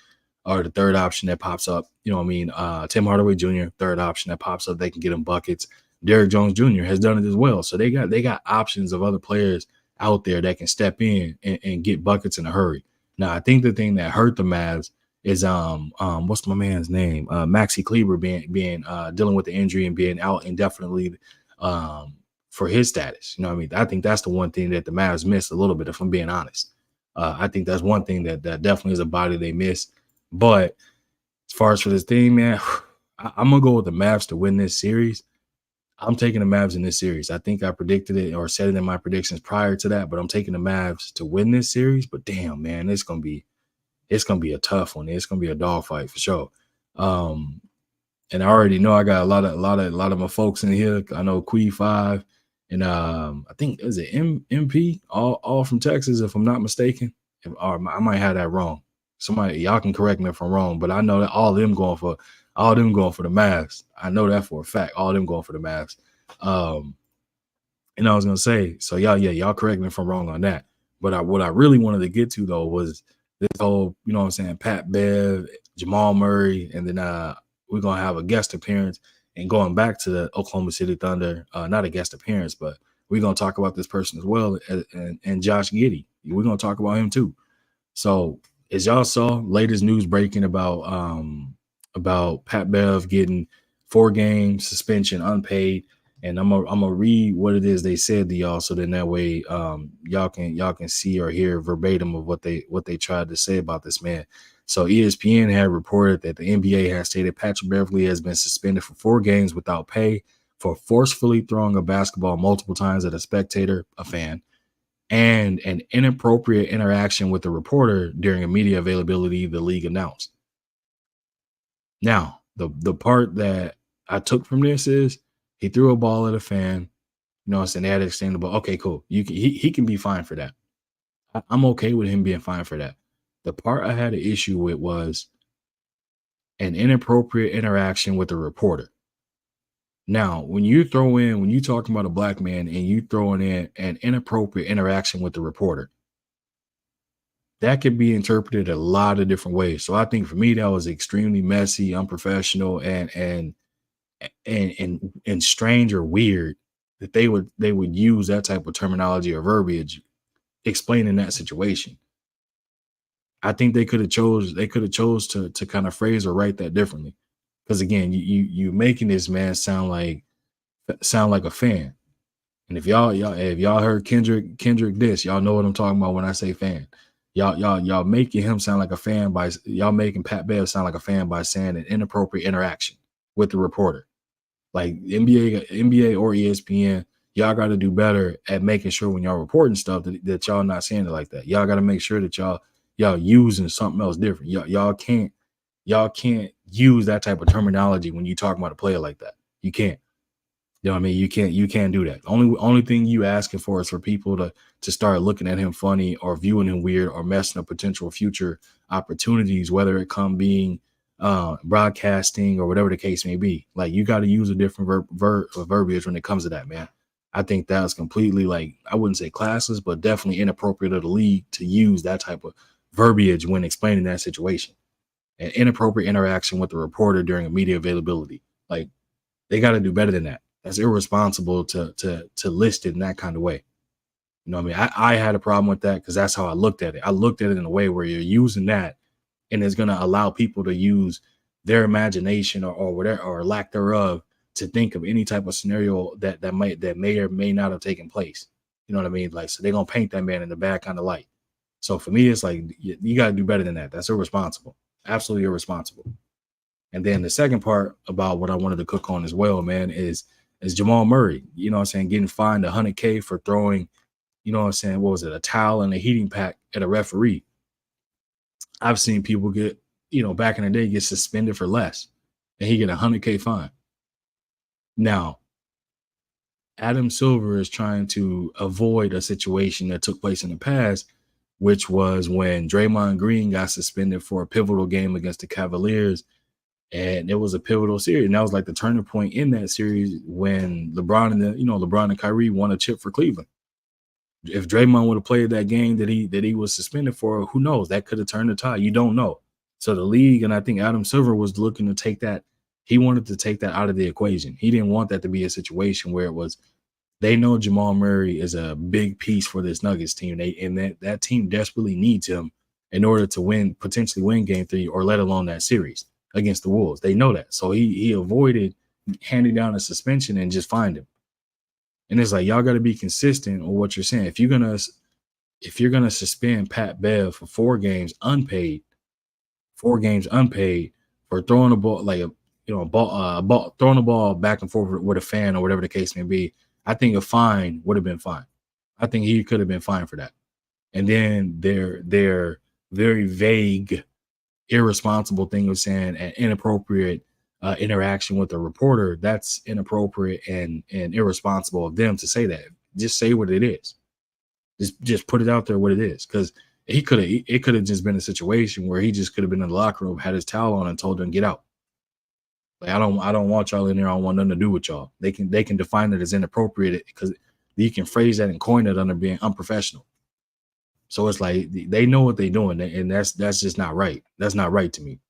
or the third option that pops up. You know what I mean? Tim Hardaway Jr., third option that pops up. They can get him buckets. Derrick Jones Jr. has done it as well. So they got options of other players out there that can step in and get buckets in a hurry. Now, I think the thing that hurt the Mavs is what's my man's name? Maxi Kleber being dealing with the injury and being out indefinitely for his status. You know what I mean? I think that's the one thing that the Mavs missed a little bit, if I'm being honest. I think that's one thing that definitely is a body they miss. But as far as for this thing, man, I'm going to go with the Mavs to win this series. I'm taking the Mavs in this series. I think I predicted it or said it in my predictions prior to that, but I'm taking the Mavs to win this series. But damn, man, it's gonna be a tough one. It's gonna be a dogfight for sure. And I already know I got a lot of my folks in here. I know Quee 5 and I think is it MP all from Texas, if I'm not mistaken. Or I might have that wrong. Somebody, y'all can correct me if I'm wrong, but I know that all of them going for the Mavs. I know that for a fact. All of them going for the Mavs. And I was gonna say, so y'all correct me if I'm wrong on that. But what I really wanted to get to though was this whole, you know what I'm saying, Pat Bev, Jamal Murray, and then we're gonna have a guest appearance and going back to the Oklahoma City Thunder, not a guest appearance, but we're gonna talk about this person as well, and Josh Giddey. We're gonna talk about him too. So as y'all saw, latest news breaking about Pat Bev getting 4-game suspension, unpaid, and I'm gonna read what it is they said to y'all, so then that way y'all can see or hear verbatim of what they tried to say about this man. So ESPN had reported that the NBA has stated Patrick Beverly has been suspended for 4 games without pay for forcefully throwing a basketball multiple times at a spectator, a fan, and an inappropriate interaction with the reporter during a media availability the league announced. Now, the part that I took from this is he threw a ball at a fan. You know, it's an ad extendable. Okay, cool. He can be fine for that. I'm okay with him being fine for that. The part I had an issue with was an inappropriate interaction with the reporter. Now, when you talking about a black man and you throwing in an inappropriate interaction with the reporter, that could be interpreted a lot of different ways. So I think for me, that was extremely messy, unprofessional, and strange or weird that they would use that type of terminology or verbiage explaining that situation. I think they could have chose to kind of phrase or write that differently. Because again, you making this man sound like a fan. And if y'all heard Kendrick this, y'all know what I'm talking about when I say fan. Y'all making him sound like a fan by y'all making Pat Bev sound like a fan by saying an inappropriate interaction with the reporter. Like NBA or ESPN, y'all got to do better at making sure when y'all reporting stuff that y'all not saying it like that. Y'all got to make sure that y'all using something else different. Y'all can't use that type of terminology when you talk about a player like that. You can't. You know what I mean? You can't do that. Only thing you asking for is for people to start looking at him funny or viewing him weird or messing up potential future opportunities, whether it come being broadcasting or whatever the case may be. Like, you got to use a different verbiage when it comes to that, man. I think that was completely, like, I wouldn't say classless, but definitely inappropriate of the league to use that type of verbiage when explaining that situation. An inappropriate interaction with the reporter during a media availability. Like, they got to do better than that. That's irresponsible to list it in that kind of way. You know what I mean? I had a problem with that because that's how I looked at it. I looked at it in a way where you're using that and it's going to allow people to use their imagination or whatever, or lack thereof, to think of any type of scenario that may or may not have taken place. You know what I mean? Like, so they're going to paint that man in the bad kind of light. So for me, it's like, you got to do better than that. That's irresponsible. Absolutely irresponsible. And then the second part about what I wanted to cook on as well, man, is Jamal Murray, you know what I'm saying, getting fined $100K for throwing, you know what I'm saying, what was it, a towel and a heating pack at a referee. I've seen people get, back in the day, get suspended for less, and he get $100K fine. Now, Adam Silver is trying to avoid a situation that took place in the past, which was when Draymond Green got suspended for a pivotal game against the Cavaliers. And it was a pivotal series. And that was like the turning point in that series when LeBron and Kyrie won a chip for Cleveland. If Draymond would have played that game that he was suspended for, who knows? That could have turned the tide. You don't know. So the league, and I think Adam Silver was looking to take that. He wanted to take that out of the equation. He didn't want that to be a situation where it was, they know Jamal Murray is a big piece for this Nuggets team. That team desperately needs him in order to potentially win game 3, or let alone that series against the Wolves. They know that. So he avoided handing down a suspension and just fined him. And it's like, y'all got to be consistent on what you're saying. If you're gonna suspend Pat Bev for 4 games unpaid for throwing a ball, like throwing a ball back and forth with a fan or whatever the case may be, I think a fine would have been fine. I think he could have been fined for that. And then their very vague, irresponsible thing of saying an inappropriate interaction with a reporter, that's inappropriate and irresponsible of them to say that. Just say what it is. Just put it out there what it is. Because it could have just been a situation where he just could have been in the locker room, had his towel on, and told them get out. Like, I don't want y'all in there. I don't want nothing to do with y'all. They can define it as inappropriate because you can phrase that and coin it under being unprofessional. So it's like they know what they're doing, and that's just not right. That's not right to me.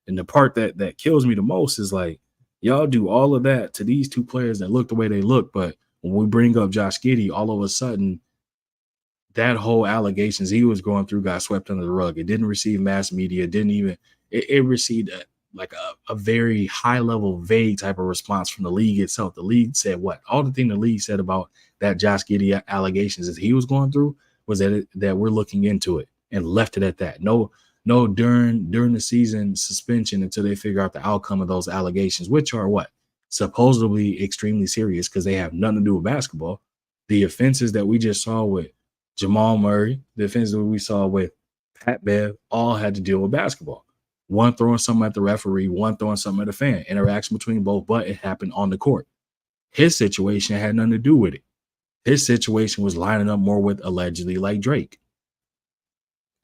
And the part that kills me the most is, like, y'all do all of that to these 2 players that look the way they look, but when we bring up Josh Giddey, all of a sudden that whole allegations he was going through got swept under the rug. It didn't receive mass media. It received a very high level, vague type of response from the league itself. The league said what? All the thing the league said about that Josh Giddey allegations that he was going through was that we're looking into it, and left it at that. No, during the season suspension until they figure out the outcome of those allegations, which are what? Supposedly extremely serious because they have nothing to do with basketball. The offenses that we just saw with Jamal Murray, defensively we saw with Pat Bev, all had to deal with basketball. One throwing something at the referee, one throwing something at the fan. Interaction between both, but it happened on the court. His situation had nothing to do with it. His situation was lining up more with allegedly like Drake.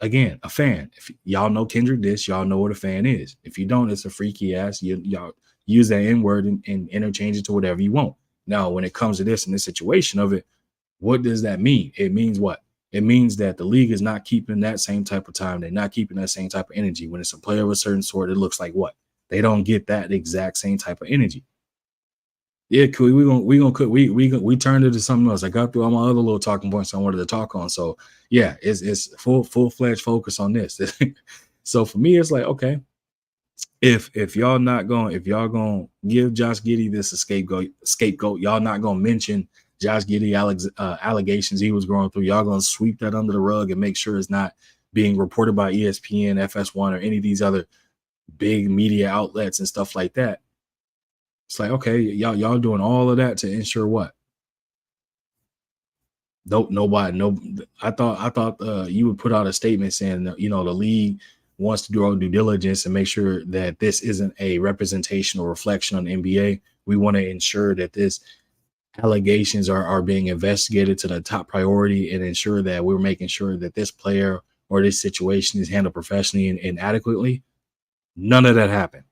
Again, a fan. If y'all know Kendrick Dish, y'all know what a fan is. If you don't, it's a freaky ass. Y'all use that N-word and interchange it to whatever you want. Now, when it comes to this and this situation of it, what does that mean? It means what? It means that the league is not keeping that same type of time. They're not keeping that same type of energy. When it's a player of a certain sort, it looks like what? They don't get that exact same type of energy. Yeah, cool. We turned it to something else. I got through all my other little talking points I wanted to talk on. So yeah, it's full-fledged focus on this. So for me, it's like, okay, if y'all gonna give Josh Giddey this a scapegoat, y'all not gonna mention Josh Giddey allegations he was going through. Y'all gonna sweep that under the rug and make sure it's not being reported by ESPN, FS1, or any of these other big media outlets and stuff like that. It's like, okay, y'all doing all of that to ensure what? I thought you would put out a statement saying that, the league wants to do our due diligence and make sure that this isn't a representation or reflection on the NBA. We want to ensure that this allegations are being investigated to the top priority and ensure that we're making sure that this player or this situation is handled professionally and adequately. None of that happened.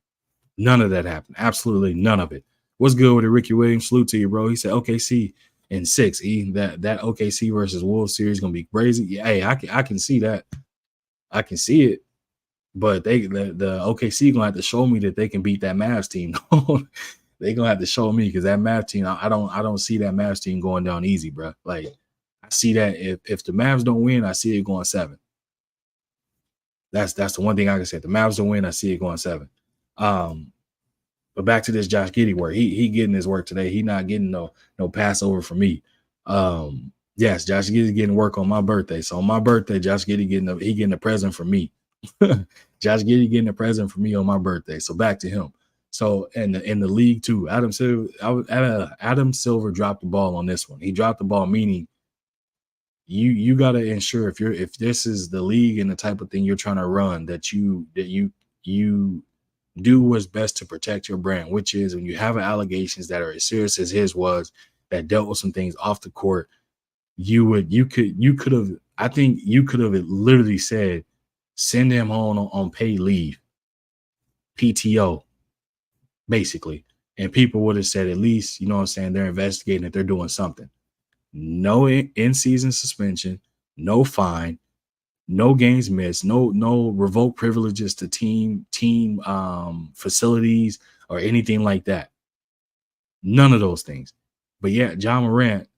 None of that happened. Absolutely none of it. What's good with it, Ricky Williams? Salute to you, bro. He said OKC in 6. That OKC versus Wolves series is gonna be crazy. Yeah, hey, I can see that. I can see it, but the OKC gonna have to show me that they can beat that Mavs team. They gonna have to show me because that Mavs team, I don't see that Mavs team going down easy, bro. Like I see that if the Mavs don't win, I see it going 7. That's the one thing I can say. If the Mavs don't win, I see it going 7. But back to this Josh Giddey work. He getting his work today. He not getting no Passover from me. Yes, Josh Giddey getting work on my birthday. So on my birthday, Josh Giddey getting a present from me. Josh Giddey getting a present from me on my birthday. So back to him. So in the league too, Adam Silver dropped the ball on this one. He dropped the ball, meaning you got to ensure if this is the league and the type of thing you're trying to run, that you do what's best to protect your brand, which is when you have allegations that are as serious as his was, that dealt with some things off the court, you could have literally said, send him home on paid leave, PTO, basically. And people would have said, at least, you know what I'm saying, they're investigating if they're doing something. No in-season suspension, no fine, no games missed, no revoked privileges to team facilities or anything like that. None of those things. But yeah, John Morant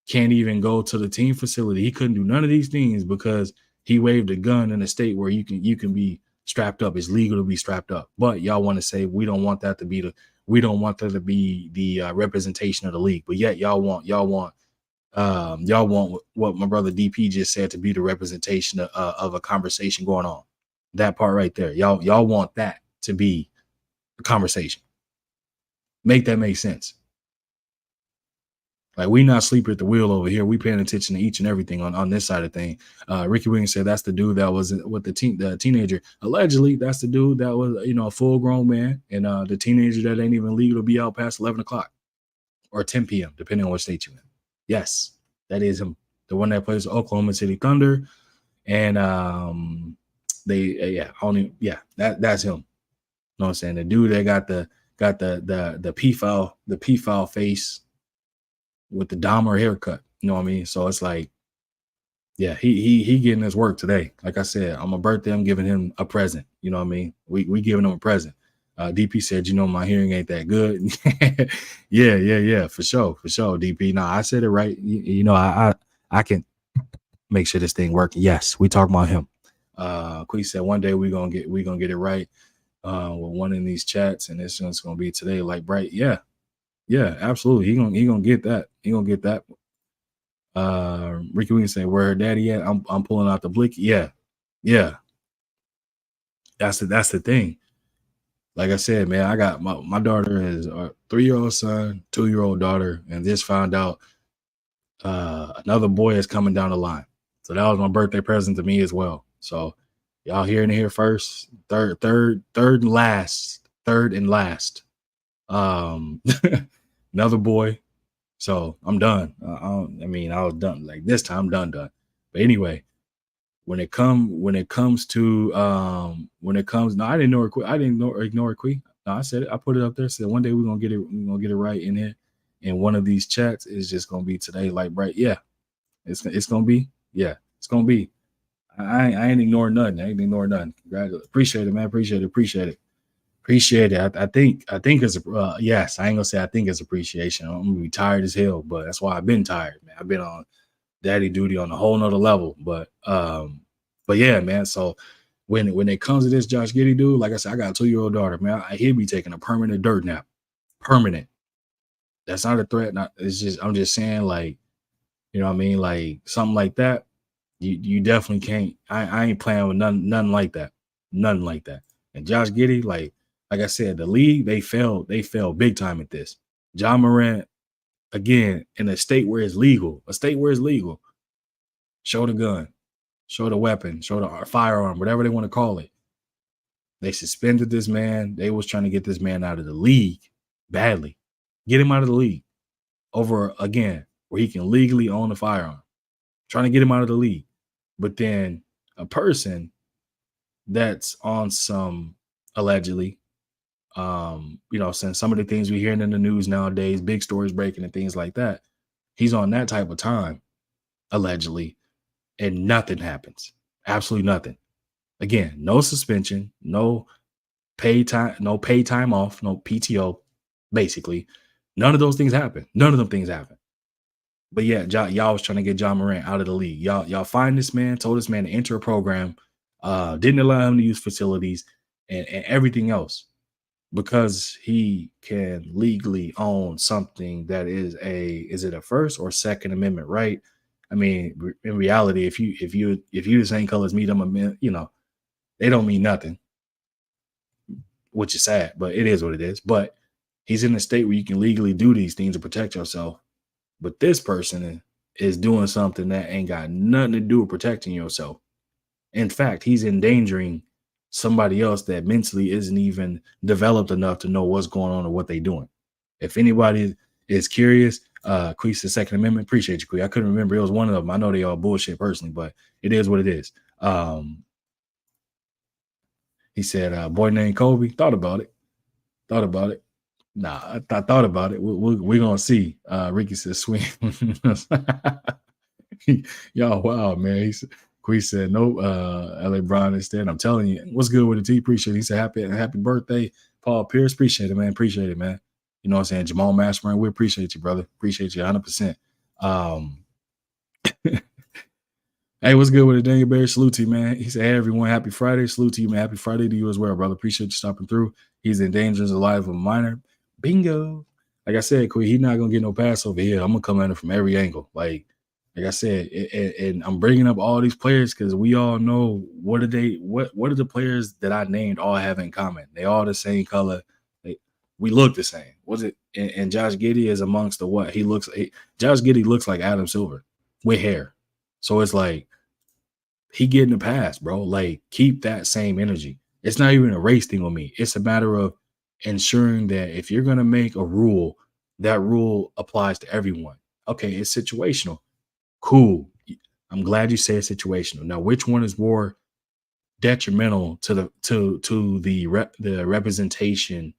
can't even go to the team facility. He couldn't do none of these things because he waved a gun in a state where you can be strapped up. It's legal to be strapped up. But y'all want to say we don't want that to be the representation of the league. But yet y'all want what my brother DP just said to be the representation of a conversation going on. That part right there. Y'all want that to be a conversation. Make that make sense. Like, we not sleeping at the wheel over here. We paying attention to each and everything on this side of thing. Ricky Williams said that's the dude that was with the teenager. Allegedly, that's the dude that was, a full-grown man, and the teenager that ain't even legal to be out past 11 o'clock or 10 p.m., depending on what state you're in. Yes, that is him. The one that plays Oklahoma City Thunder. And that's him. You know what I'm saying? The dude that got the P-file face with the Dahmer haircut. You know what I mean? So it's like, yeah, he getting his work today. Like I said, on my birthday, I'm giving him a present. You know what I mean? We giving him a present. DP said, my hearing ain't that good. Yeah, for sure, DP. No, I said it right. I can make sure this thing works. Yes, we talk about him. Quee said one day we gonna get it right with one in these chats, and this one's gonna be today, like bright. Yeah, absolutely. He gonna get that. He gonna get that. Ricky Williams saying, where her daddy at? I'm pulling out the blick. Yeah. That's the thing. Like I said, man, I got my daughter is a 3-year-old son, 2-year-old daughter, and just found out another boy is coming down the line. So that was my birthday present to me as well. So y'all hearing it here first. Third and last. Another boy. So I'm done. I was done. Like this time, I'm done. But anyway, when it comes to no, I didn't ignore it quick. No, I said it. I put it up there. Said one day we're gonna get it right in here. And one of these chats is just gonna be today, like right. Yeah, it's gonna be. Yeah, it's gonna be. I ain't ignoring nothing. Congratulations. Appreciate it, man. Appreciate it. I think it's yes. I ain't gonna say I think it's appreciation. I'm gonna be tired as hell, but that's why I've been tired, man. I've been on daddy duty on a whole nother level. But yeah, man. So when it comes to this Josh Giddey dude, like I said, I got a 2-year-old daughter, man. He'll be taking a permanent dirt nap. Permanent. That's not a threat. I'm just saying, like, you know what I mean? Like something like that. You definitely can't. I ain't playing with nothing like that. Nothing like that. And Josh Giddey, like I said, the league, they failed big time at this. John Morant, again, in a state where it's legal, show the gun, show the weapon, show the firearm, whatever they want to call it. They suspended this man. They was trying to get this man out of the league badly. Get him out of the league over, again, where he can legally own a firearm. Trying to get him out of the league. But then a person that's on some, allegedly, since some of the things we're hearing in the news nowadays, big stories breaking and things like that, he's on that type of time, allegedly, and nothing happens. Absolutely nothing. Again, no suspension, no paid time off, no PTO, basically. None of those things happen. None of them things happen. But yeah, y'all was trying to get John Morant out of the league. Y'all find this man, told this man to enter a program, didn't allow him to use facilities and everything else, because he can legally own something that is it a First or Second Amendment right? I mean, in reality, if you the same color as me, they don't mean nothing, which is sad, but it is what it is. But he's in a state where you can legally do these things to protect yourself. But this person is doing something that ain't got nothing to do with protecting yourself. In fact, he's endangering somebody else that mentally isn't even developed enough to know what's going on or what they're doing. If anybody is curious, Queese, the Second Amendment, appreciate you, Queese. I couldn't remember. It was one of them. I know they all bullshit personally, but it is what it is. He said, boy named Kobe. Thought about it. Nah, I thought about it. We're going to see. Ricky says, swing. Y'all, wow, man. Queese said, no, LA Brown instead. I'm telling you, what's good with the T? Appreciate it. He said, happy birthday, Paul Pierce. Appreciate it, man. Appreciate it, man. You know what I'm saying? Jamal Mashburn, we appreciate you, brother. Appreciate you 100%. Hey, what's good with it, Daniel Barry? Salute to you, man. He said, hey, everyone, happy Friday. Salute to you, man. Happy Friday to you as well, brother. Appreciate you stopping through. He's in danger of the life of a minor. Bingo. Like I said, Quee, he's not going to get no pass over here. I'm going to come at him from every angle. Like I said, and I'm bringing up all these players because we all know what are the players that I named all have in common? They all the same color. We look the same. Was it? And Josh Giddey is amongst the what? Josh Giddey looks like Adam Silver with hair. So it's like he getting the pass, bro. Like keep that same energy. It's not even a race thing with me. It's a matter of ensuring that if you're going to make a rule, that rule applies to everyone. Okay, it's situational. Cool. I'm glad you said situational. Now, which one is more detrimental to the representation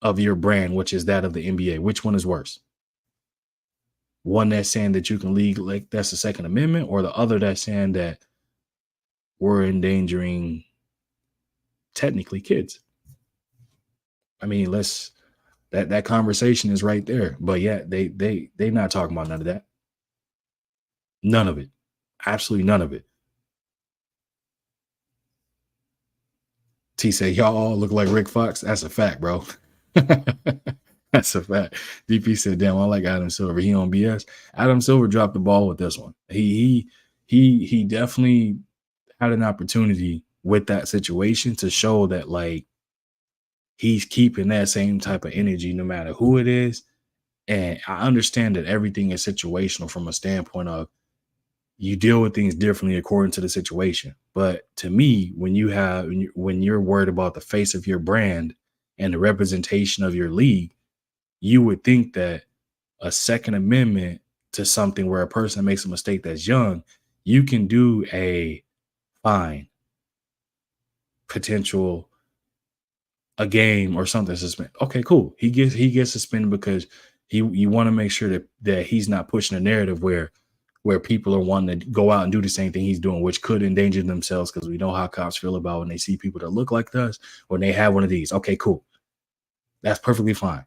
of your brand, which is that of the NBA? Which one is worse? One that's saying that you can league, like that's the Second Amendment, or the other that's saying that we're endangering technically kids? I mean, that conversation is right there. But yeah, they not talking about none of that. None of it. Absolutely none of it. T said, y'all all look like Rick Fox. That's a fact, bro. That's a fact. DP said, damn, I like Adam Silver. He on BS. Adam Silver dropped the ball with this one. He definitely had an opportunity with that situation to show that, like, he's keeping that same type of energy no matter who it is. And I understand that everything is situational from a standpoint of you deal with things differently according to the situation. But to me, when you're worried about the face of your brand and the representation of your league, you would think that a Second Amendment to something where a person makes a mistake that's young, you can do a fine, potential a game or something suspended. Okay, cool. He gets suspended because you want to make sure that he's not pushing a narrative where people are wanting to go out and do the same thing he's doing, which could endanger themselves, because we know how cops feel about when they see people that look like us when they have one of these. Okay, cool. That's perfectly fine.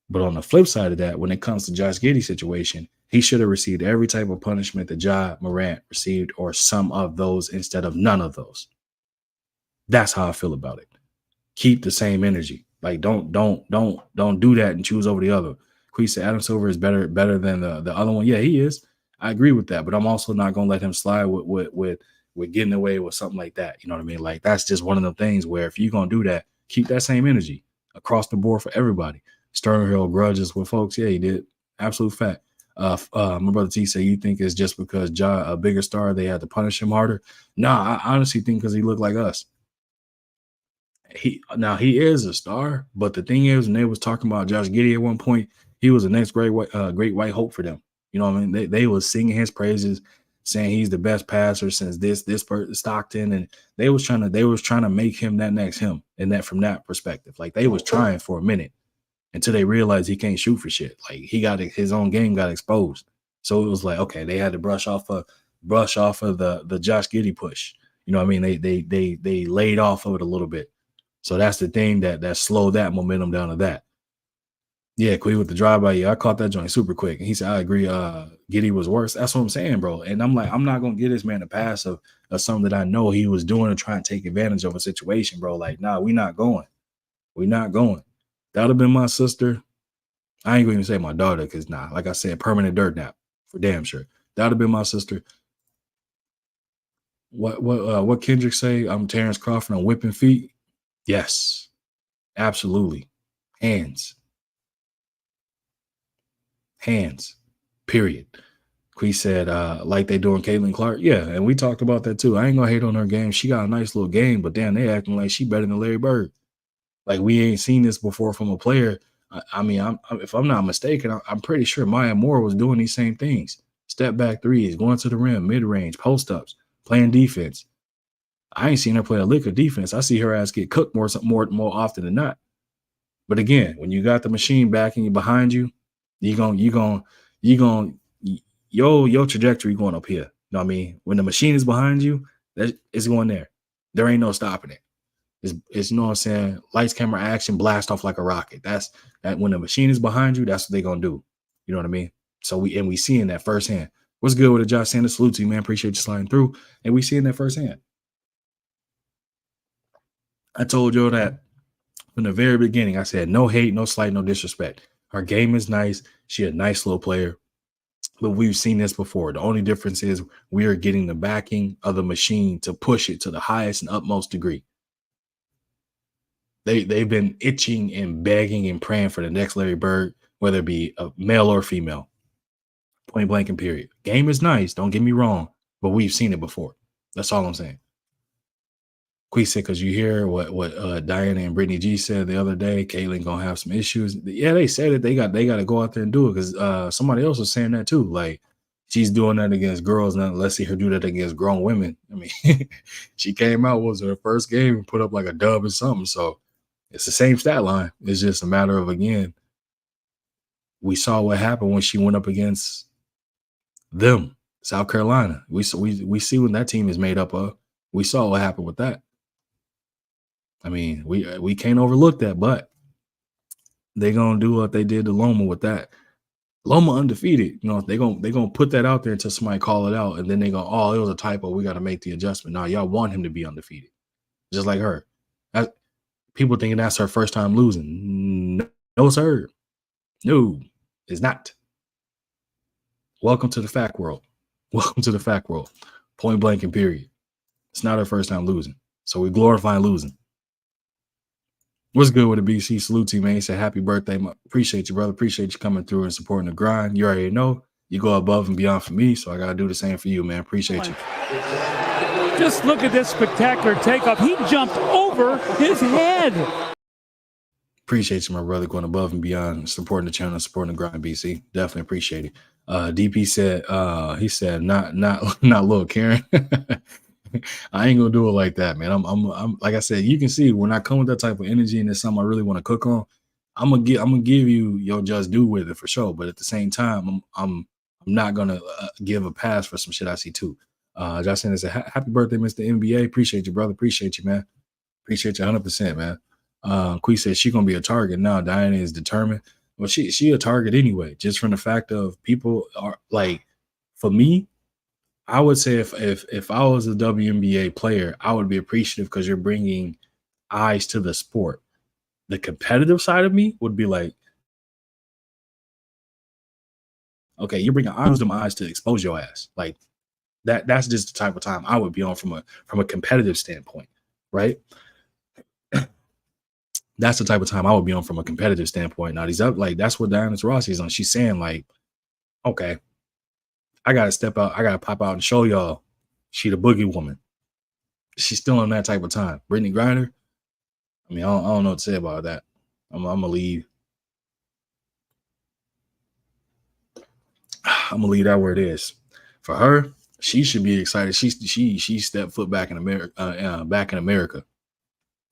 But on the flip side of that, when it comes to Josh Giddey situation, he should have received every type of punishment that Ja Morant received, or some of those instead of none of those. That's how I feel about it. Keep the same energy. Like don't do that and choose over the other. Queen said Adam Silver is better than the other one. Yeah, he is. I agree with that, but I'm also not gonna let him slide with getting away with something like that. You know what I mean? Like, that's just one of them things where if you're gonna do that, keep that same energy across the board for everybody. Sterling held grudges with folks. Yeah, he did. Absolute fact. My brother T said, you think it's just because Ja a bigger star, they had to punish him harder? Nah, I honestly think because he looked like us. He is a star, but the thing is, when they was talking about Josh Giddey at one point, he was the next great white hope for them. You know what I mean? They was singing his praises, saying he's the best passer since this Stockton, and they was trying to make him that next him, and that from that perspective, like they was trying for a minute until they realized he can't shoot for shit. Like his own game got exposed, so it was like, okay, they had to brush off of the Josh Giddey push. You know what I mean? They laid off of it a little bit. So that's the thing that slowed that momentum down to that. Yeah, Queen with the drive-by. Yeah, I caught that joint super quick. And he said, I agree. Giddey was worse. That's what I'm saying, bro. And I'm like, I'm not going to give this man a pass of something that I know he was doing to try and take advantage of a situation, bro. Like, nah, we not going. We not going. That would have been my sister. I ain't going to say my daughter because, nah, like I said, permanent dirt nap for damn sure. That would have been my sister. What Kendrick say? I'm Terrence Crawford on whipping feet. Yes, absolutely. Hands, period. Quee said, like they doing Caitlin Clark. Yeah, and we talked about that too. I ain't gonna hate on her game. She got a nice little game, but damn, they acting like she better than Larry Bird. Like, we ain't seen this before from a player. I mean, if I'm not mistaken, I'm pretty sure Maya Moore was doing these same things. Step back threes, going to the rim, mid-range, post-ups, playing defense. I ain't seen her play a lick of defense. I see her ass get cooked more often than not. But again, when you got the machine backing you behind you, your trajectory going up here. You know what I mean? When the machine is behind you, it's going there. There ain't no stopping it. It's you know what I'm saying? Lights, camera, action, blast off like a rocket. That's that. When the machine is behind you, that's what they're gonna do. You know what I mean? So we seeing that firsthand. What's good with it, Josh Sanders? Salute to you, man. Appreciate you sliding through. And we seeing that firsthand. I told you that from the very beginning. I said no hate, no slight, no disrespect. Her game is nice. She a nice little player. But we've seen this before. The only difference is we are getting the backing of the machine to push it to the highest and utmost degree. They've been itching and begging and praying for the next Larry Bird, whether it be a male or female. Point blank and period. Game is nice, don't get me wrong, but we've seen it before. That's all I'm saying. Quee said, because you hear what Diana and Brittany G said the other day, Caitlyn gonna have some issues. Yeah, they said it. They got to go out there and do it, because somebody else was saying that too. Like, she's doing that against girls. Now let's see her do that against grown women. I mean, she came out, was her first game, and put up like a dub or something. So it's the same stat line. It's just a matter of, again, we saw what happened when she went up against them, South Carolina. We see what that team is made up of. We saw what happened with that. I mean, we can't overlook that, but they're gonna do what they did to Loma with that. Loma undefeated. You know, they're gonna put that out there until somebody call it out, and then they go, oh, it was a typo. We got to make the adjustment. Now, y'all want him to be undefeated, just like her. People thinking that's her first time losing. No, sir. No, it's not. Welcome to the fact world. Welcome to the fact world. Point blank and period. It's not her first time losing. So we glorify losing. What's good with the BC? Salute to you, man. He said, happy birthday. Appreciate you, brother. Appreciate you coming through and supporting the grind. You already know. You go above and beyond for me, so I gotta do the same for you, man. Appreciate you. Just look at this spectacular takeoff. He jumped over his head. Appreciate you, my brother, going above and beyond, supporting the channel, supporting the grind, BC. Definitely appreciate it. DP said, he said, not little Karen. I ain't gonna do it like that, man. I'm like I said, you can see when I come with that type of energy and it's something I really want to cook on, I'm gonna give you your just due with it for sure. But at the same time, I'm not gonna give a pass for some shit I see too. Josh Sanders said, "Happy birthday, Mr. NBA. Appreciate you, brother. Appreciate you, man. Appreciate you 100%, man." Quee said she gonna be a target now. Diana is determined. Well, she a target anyway, just from the fact of people are like, for me, I would say if I was a WNBA player, I would be appreciative because you're bringing eyes to the sport. The competitive side of me would be like, okay, you're bringing eyes to expose your ass. Like that's just the type of time I would be on from a competitive standpoint, right? That's the type of time I would be on from a competitive standpoint. Now these up, like that's what Diana Taurasi is on. She's saying like, okay, I gotta step out, I gotta pop out and show y'all she the boogie woman. She's still on that type of time. Brittany Griner, I mean, I don't know what to say about that. I'm gonna leave. I'm gonna leave that where it is. For her, she should be excited. She stepped foot back in America. Back in America.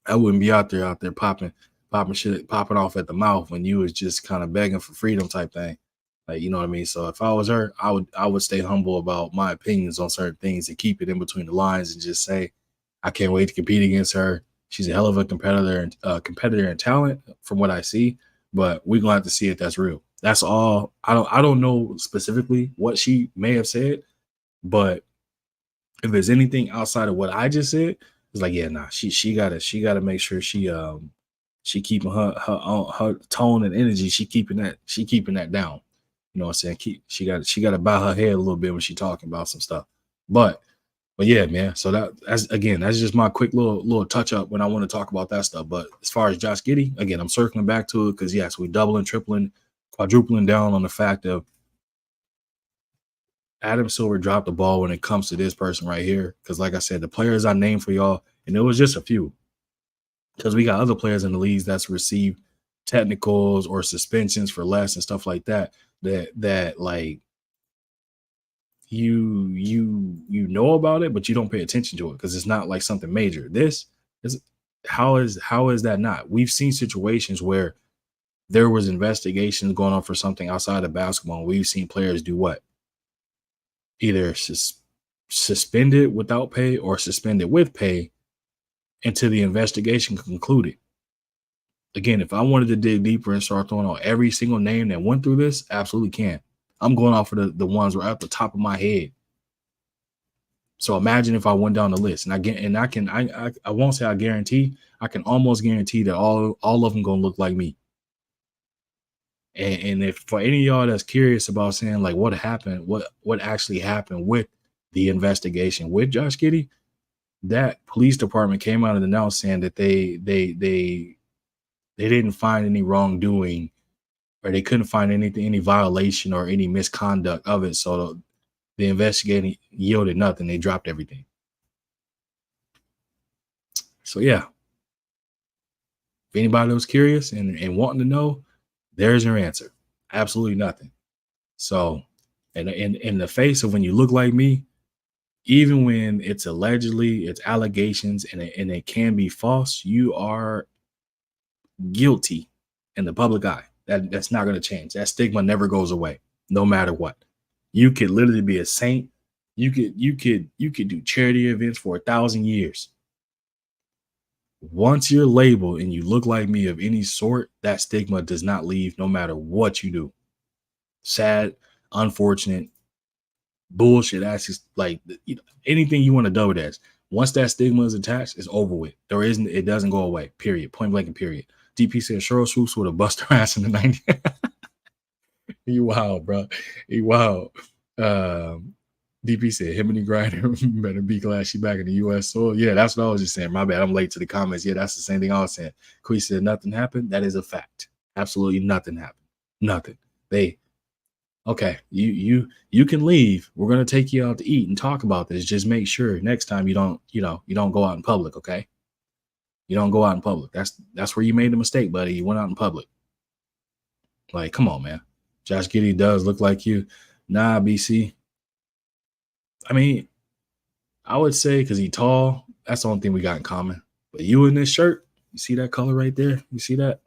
I wouldn't be out there popping off at the mouth when you was just kind of begging for freedom type thing. Like, you know what I mean? So if I was her, I would stay humble about my opinions on certain things and keep it in between the lines and just say, I can't wait to compete against her. She's a hell of a competitor and talent from what I see, but we're gonna have to see if that's real. That's all. I don't know specifically what she may have said, but if there's anything outside of what I just said, it's like, yeah, nah, she gotta make sure she keeping her tone and energy. She keeping that down. You know what I'm saying? She got to bow her head a little bit when she talking about some stuff. But yeah, man. So that's just my quick little touch up when I want to talk about that stuff. But as far as Josh Giddey, again, I'm circling back to it because yes, we doubling, tripling, quadrupling down on the fact of Adam Silver dropped the ball when it comes to this person right here. Because like I said, the players I named for y'all, and it was just a few. Because we got other players in the leagues that's received technicals or suspensions for less and stuff like that. That like you know about it, but you don't pay attention to it because it's not like something major. This is how is that not? We've seen situations where there was investigations going on for something outside of basketball. And we've seen players do what? Either suspended without pay or suspended with pay until the investigation concluded. Again, if I wanted to dig deeper and start throwing out every single name that went through this, absolutely can. I'm going off of the ones right at the top of my head. So imagine if I went down the list, and I won't say I guarantee, I can almost guarantee that all of them gonna look like me. And if for any of y'all that's curious about saying like what happened, what actually happened with the investigation with Josh Giddey, that police department came out and announced saying that they didn't find any wrongdoing, or they couldn't find any violation or any misconduct of it. So the investigating yielded nothing. They dropped everything. So yeah, if anybody was curious and wanting to know, there's your answer. Absolutely nothing. So, and in the face of when you look like me, even when it's allegedly, it's allegations and it can be false, you are guilty in the public eye. That's not going to change. That stigma never goes away, no matter what. You could literally be a saint. You could do charity events for 1,000 years. Once you're labeled and you look like me of any sort, that stigma does not leave no matter what you do. Sad, unfortunate, bullshit. That's just like, you know, anything you want to dub it as. Once that stigma is attached, it's over with. It doesn't go away. Period. Point blank and period. DP said Cheryl Swoops would have bust her ass in the 90s. He wild, bro. He wild. DP said, him and the grinder better be glad she back in the U.S. soil. Yeah, that's what I was just saying. My bad. I'm late to the comments. Yeah, that's the same thing I was saying. Quee said nothing happened. That is a fact. Absolutely nothing happened. Nothing. Okay, you can leave. We're gonna take you out to eat and talk about this. Just make sure next time you don't go out in public, okay? You don't go out in public. That's where you made the mistake, buddy. You went out in public. Like, come on, man. Josh Giddey does look like you. Nah, BC. I mean, I would say because he's tall, that's the only thing we got in common. But you in this shirt, you see that color right there? You see that?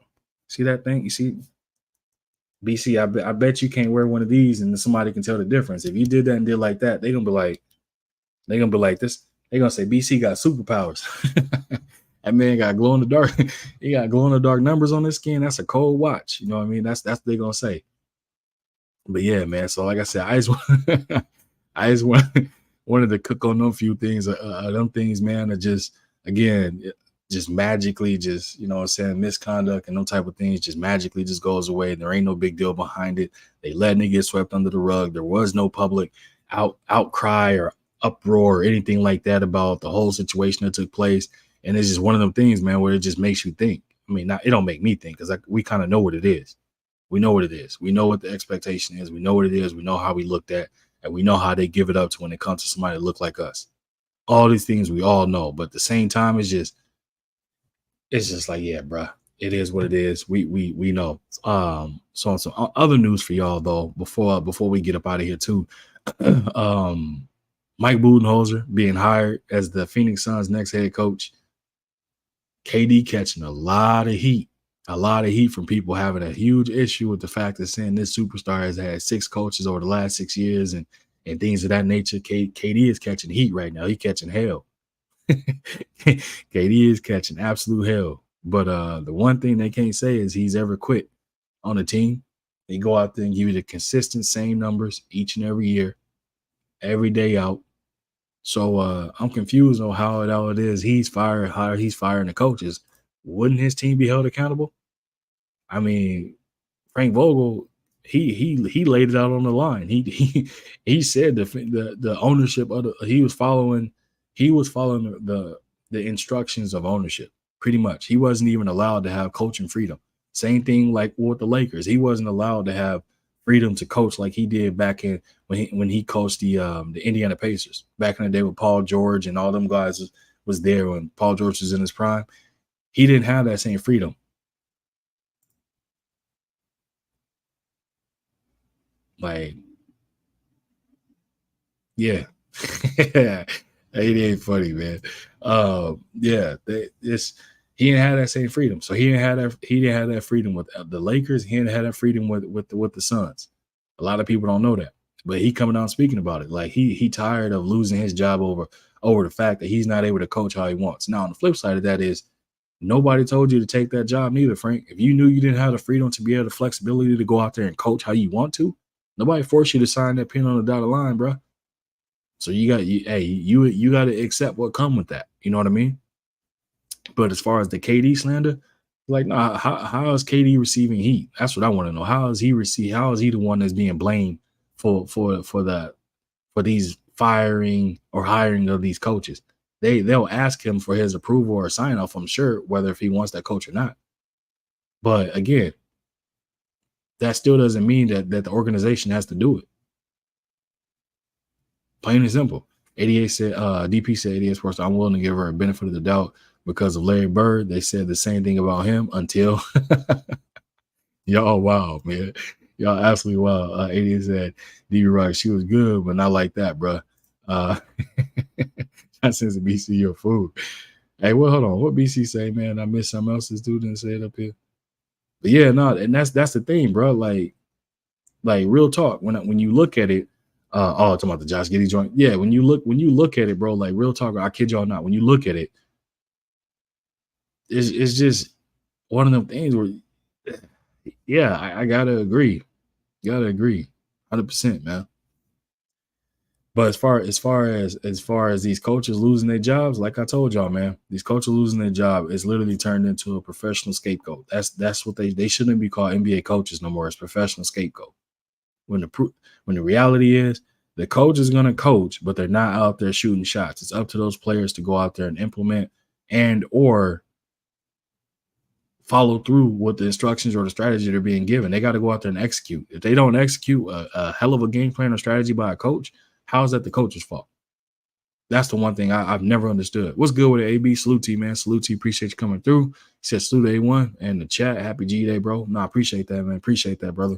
See that thing? You see BC? I bet you can't wear one of these and somebody can tell the difference. If you did that and did like that, they're gonna be like this. They're gonna say BC got superpowers. That man got glow in the dark. He got glow in the dark numbers on his skin. That's a cold watch. You know what I mean? That's what they're gonna say. But yeah, man. So like I said, I just wanted to cook on them few things. Them things, man, are just again, just magically, just you know what I'm saying, misconduct and them type of things just magically just goes away. There ain't no big deal behind it. They letting it get swept under the rug. There was no public outcry or uproar or anything like that about the whole situation that took place. And it's just one of them things, man, where it just makes you think. I mean, it don't make me think because we kind of know what it is. We know what it is. We know what the expectation is. We know what it is. We know how we looked at, and we know how they give it up to when it comes to somebody that look like us. All these things we all know, but at the same time, it's just like, yeah, bro, it is what it is. We know. So on some other news for y'all though, before we get up out of here too. Mike Budenholzer being hired as the Phoenix Suns' next head coach. KD catching a lot of heat from people having a huge issue with the fact that saying this superstar has had 6 coaches over the last 6 years and things of that nature. KD is catching heat right now. He's catching hell. KD is catching absolute hell. But the one thing they can't say is he's ever quit on a team. They go out there and give you the consistent same numbers each and every year, every day out. So I'm confused on how it is he's firing the coaches. Wouldn't his team be held accountable? I mean, Frank Vogel, he laid it out on the line. He said the ownership of he was following the instructions of ownership pretty much. He wasn't even allowed to have coaching freedom. Same thing like with the Lakers. He wasn't allowed to have freedom to coach like he did back in when he coached the Indiana Pacers back in the day with Paul George and all them guys was there when Paul George was in his prime. He didn't have that same freedom. Like, yeah. It ain't funny, man. Yeah, he didn't have that same freedom. So he didn't have that freedom with the Lakers. He didn't have that freedom with the Suns. A lot of people don't know that, but he coming out speaking about it. Like he tired of losing his job over the fact that he's not able to coach how he wants. Now, on the flip side of that is nobody told you to take that job neither, Frank. If you knew you didn't have the freedom to be able the flexibility to go out there and coach how you want to, nobody forced you to sign that pin on the dotted line, bro. So you got to accept what come with that. You know what I mean? But as far as the KD slander, like, nah, how is KD receiving heat? That's what I want to know. How is he the one that's being blamed for these firing or hiring of these coaches? They'll ask him for his approval or sign off, I'm sure, whether if he wants that coach or not. But again, that still doesn't mean that the organization has to do it. Plain and simple. 88 said, DP said 88 Sports, I'm willing to give her a benefit of the doubt because of Larry Bird. They said the same thing about him until y'all wow, man. Y'all absolutely wow. 88 said, DB Rock, she was good, but not like that, bro. Johnson's a BC, your food. Hey, well, hold on. What BC say, man? I missed something else this dude didn't say it up here. But yeah, no, and that's the thing, bro. Like real talk. When you look at it, talking about the Josh Giddey joint. Yeah, when you look at it, bro, like real talk, I kid y'all not. When you look at it, it's just one of them things where, yeah, I gotta agree. 100%, man. But as far as these coaches losing their jobs, like I told y'all, man, these coaches losing their job is literally turned into a professional scapegoat. That's what they shouldn't be called NBA coaches no more. It's professional scapegoat. When the reality is the coach is going to coach, but they're not out there shooting shots. It's up to those players to go out there and implement and or follow through with the instructions or the strategy they're being given. They got to go out there and execute. If they don't execute a hell of a game plan or strategy by a coach, how is that the coach's fault? That's the one thing I've never understood. What's good with it, AB? Salute to you, man. Salute to you. Appreciate you coming through. He said salute to A1 and the chat. Happy G Day, bro. No, I appreciate that, man. Appreciate that, brother.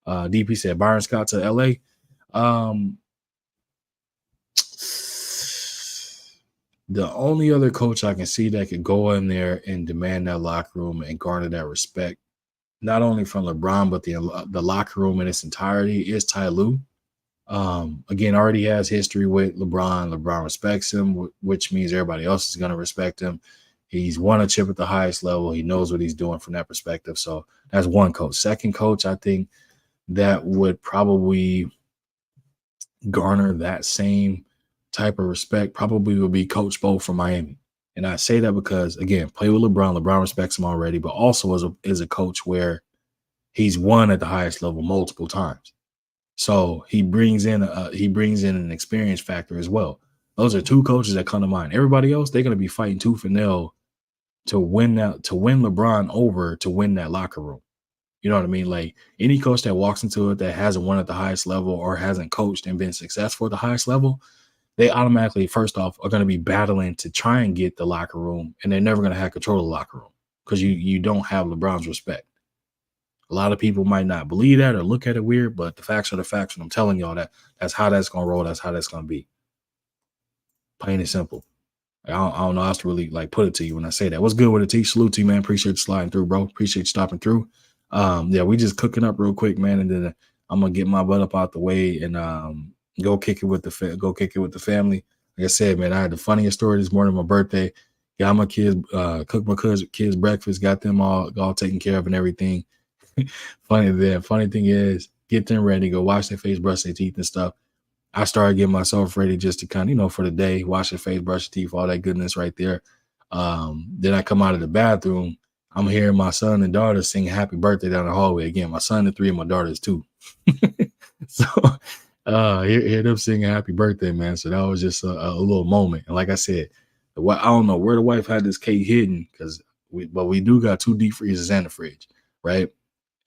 DP said Byron Scott to LA. The only other coach I can see that could go in there and demand that locker room and garner that respect, not only from LeBron, but the locker room in its entirety, is Ty Lue. Again, already has history with LeBron. LeBron respects him, which means everybody else is going to respect him. He's won a chip at the highest level. He knows what he's doing from that perspective. So that's one coach. Second coach, I think that would probably garner that same type of respect probably would be Coach Bo from Miami. And I say that because, again, play with LeBron. LeBron respects him already, but also is a coach where he's won at the highest level multiple times. So he brings in an experience factor as well. Those are two coaches that come to mind. Everybody else, they're going to be fighting tooth and nail to win LeBron over to win that locker room. You know what I mean? Like any coach that walks into it that hasn't won at the highest level or hasn't coached and been successful at the highest level, they automatically, first off, are going to be battling to try and get the locker room, and they're never going to have control of the locker room because you don't have LeBron's respect. A lot of people might not believe that or look at it weird, but the facts are the facts, and I'm telling y'all that's how that's going to roll. That's how that's going to be. Plain and simple. I don't know how to really put it to you when I say that. What's good with it, T? Salute to you, man. Appreciate you sliding through, bro. Appreciate you stopping through. Yeah, we just cooking up real quick, man, and then I'm gonna get my butt up out the way and go kick it with the family. Like I said, man, I had the funniest story this morning, my birthday. Got my kids, cooked my kids breakfast, got them all taken care of and everything. Funny thing is, get them ready, go wash their face, brush their teeth and stuff. I started getting myself ready just to kind of, for the day, wash your face, brush your teeth, all that goodness right there. Then I come out of the bathroom. I'm hearing my son and daughter sing happy birthday down the hallway. Again, my son and 3 of my daughters too. So hear them singing happy birthday, man. So that was just a little moment. And like I said, I don't know where the wife had this cake hidden but we do got 2 deep freezers and a fridge, right?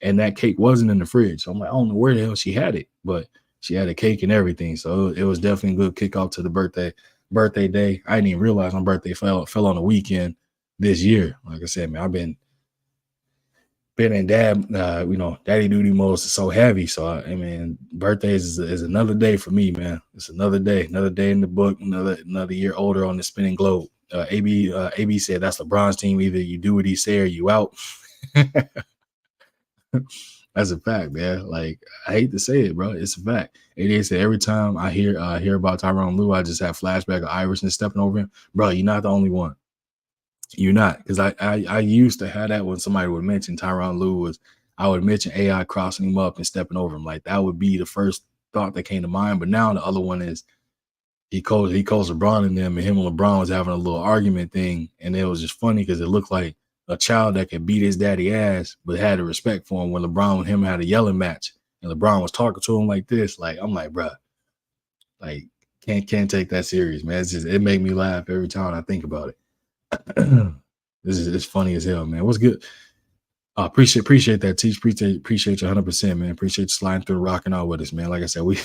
And that cake wasn't in the fridge. So I'm like, I don't know where the hell she had it, but she had a cake and everything. So it was definitely a good kickoff to the birthday day. I didn't even realize my birthday fell on a weekend this year. Like I said, man, I've been in daddy duty mode is so heavy. So I mean, birthdays is another day for me, man. It's another day in the book, another year older on the spinning globe. AB said that's LeBron's team. Either you do what he say or you out. That's a fact, man. Like, I hate to say it, bro. It's a fact. It said every time I hear about Tyronn Lue, I just have flashback of Iverson stepping over him. Bro, you're not the only one. You're not, because I used to have that when somebody would mention Tyronn Lue I would mention AI crossing him up and stepping over him. Like that would be the first thought that came to mind. But now the other one is he calls LeBron and them, and him and LeBron was having a little argument thing, and it was just funny because it looked like a child that could beat his daddy ass, but had the respect for him when LeBron and him had a yelling match, and LeBron was talking to him like this. Like I'm like, bro, like can't take that serious, man. It made me laugh every time I think about it. It's funny as hell, man. What's good? Appreciate that, Teach. Appreciate you 100%, man. Appreciate you sliding through, rocking out with us, man. Like I said, we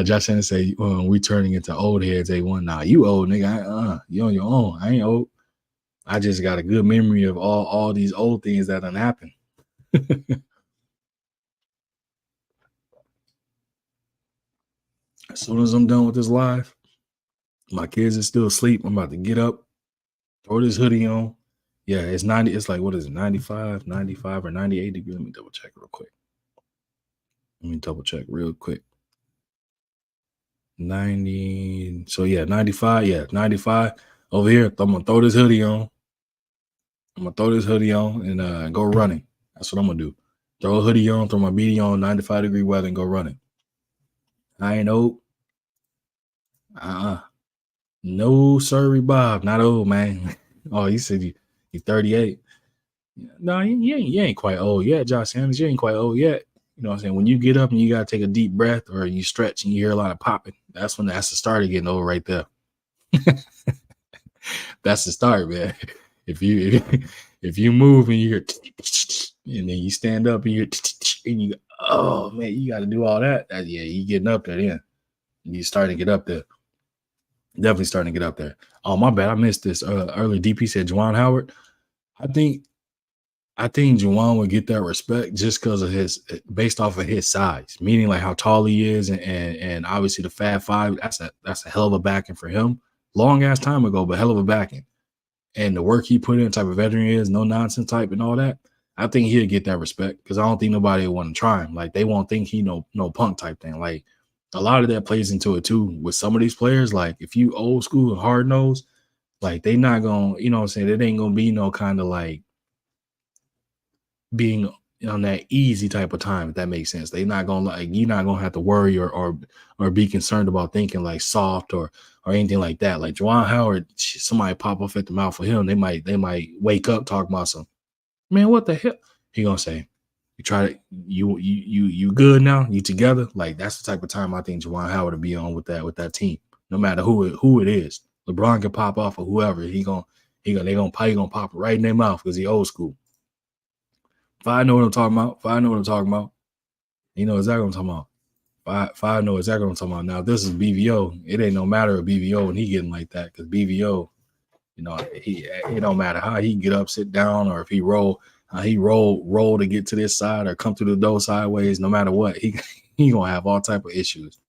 Josh Shannon say we turning into old heads. A1, nah, you old nigga. You on your own. I ain't old. I just got a good memory of all these old things that done happened. As soon as I'm done with this live, my kids are still asleep. I'm about to get up, throw this hoodie on. Yeah, it's 90. It's like, what is it, 95 or 98 degrees? Let me double check real quick. 90. So yeah, 95. Yeah, 95 over here. I'm gonna throw this hoodie on. And go running. That's what I'm gonna do. Throw a hoodie on, throw my beanie on, 95 degree weather, and go running. I ain't old. No, sorry, Bob. Not old, man. Oh, you said you're 38. No, you ain't quite old yet, Josh Sanders. You ain't quite old yet. You know what I'm saying? When you get up and you got to take a deep breath or you stretch and you hear a lot of popping, that's the start of getting old right there. That's the start, man. if you if you move and you hear and then you stand up and you and you go, oh man, you got to do all that. Yeah, you getting up there, yeah. You starting to get up there. Definitely starting to get up there. Oh my bad, I missed this early. DP said Juwan Howard. I think Juwan would get that respect just because of based off of his size, meaning like how tall he is, and obviously the Fab Five. That's a hell of a backing for him. Long ass time ago, but hell of a backing. And the work he put in, type of veteran he is, no nonsense type, and all that. I think he'll get that respect because I don't think nobody will want to try him. Like they won't think he no punk type thing. Like a lot of that plays into it too with some of these players. Like if you old school and hard nosed, like they not gonna, you know what I'm saying? It ain't gonna be no kind of like being on that easy type of time, if that makes sense. They not gonna like you're not gonna have to worry or be concerned about thinking like soft or anything like that. Like Juwan Howard, somebody pop off at the mouth for him, they might wake up talking about some man, what the hell? He gonna say, you try to you good now? You together? Like that's the type of time I think Juwan Howard will be on with that team, no matter who it is. LeBron can pop off or whoever, they gonna pop right in their mouth because he old school. If I know what I'm talking about, you know exactly what I'm talking about. If I know exactly what I'm talking about. Now, if this is BVO, it ain't no matter of BVO when he getting like that because BVO, you know, it don't matter how he get up, sit down, or if he roll to get to this side or come through the door sideways. No matter what, he gonna have all type of issues.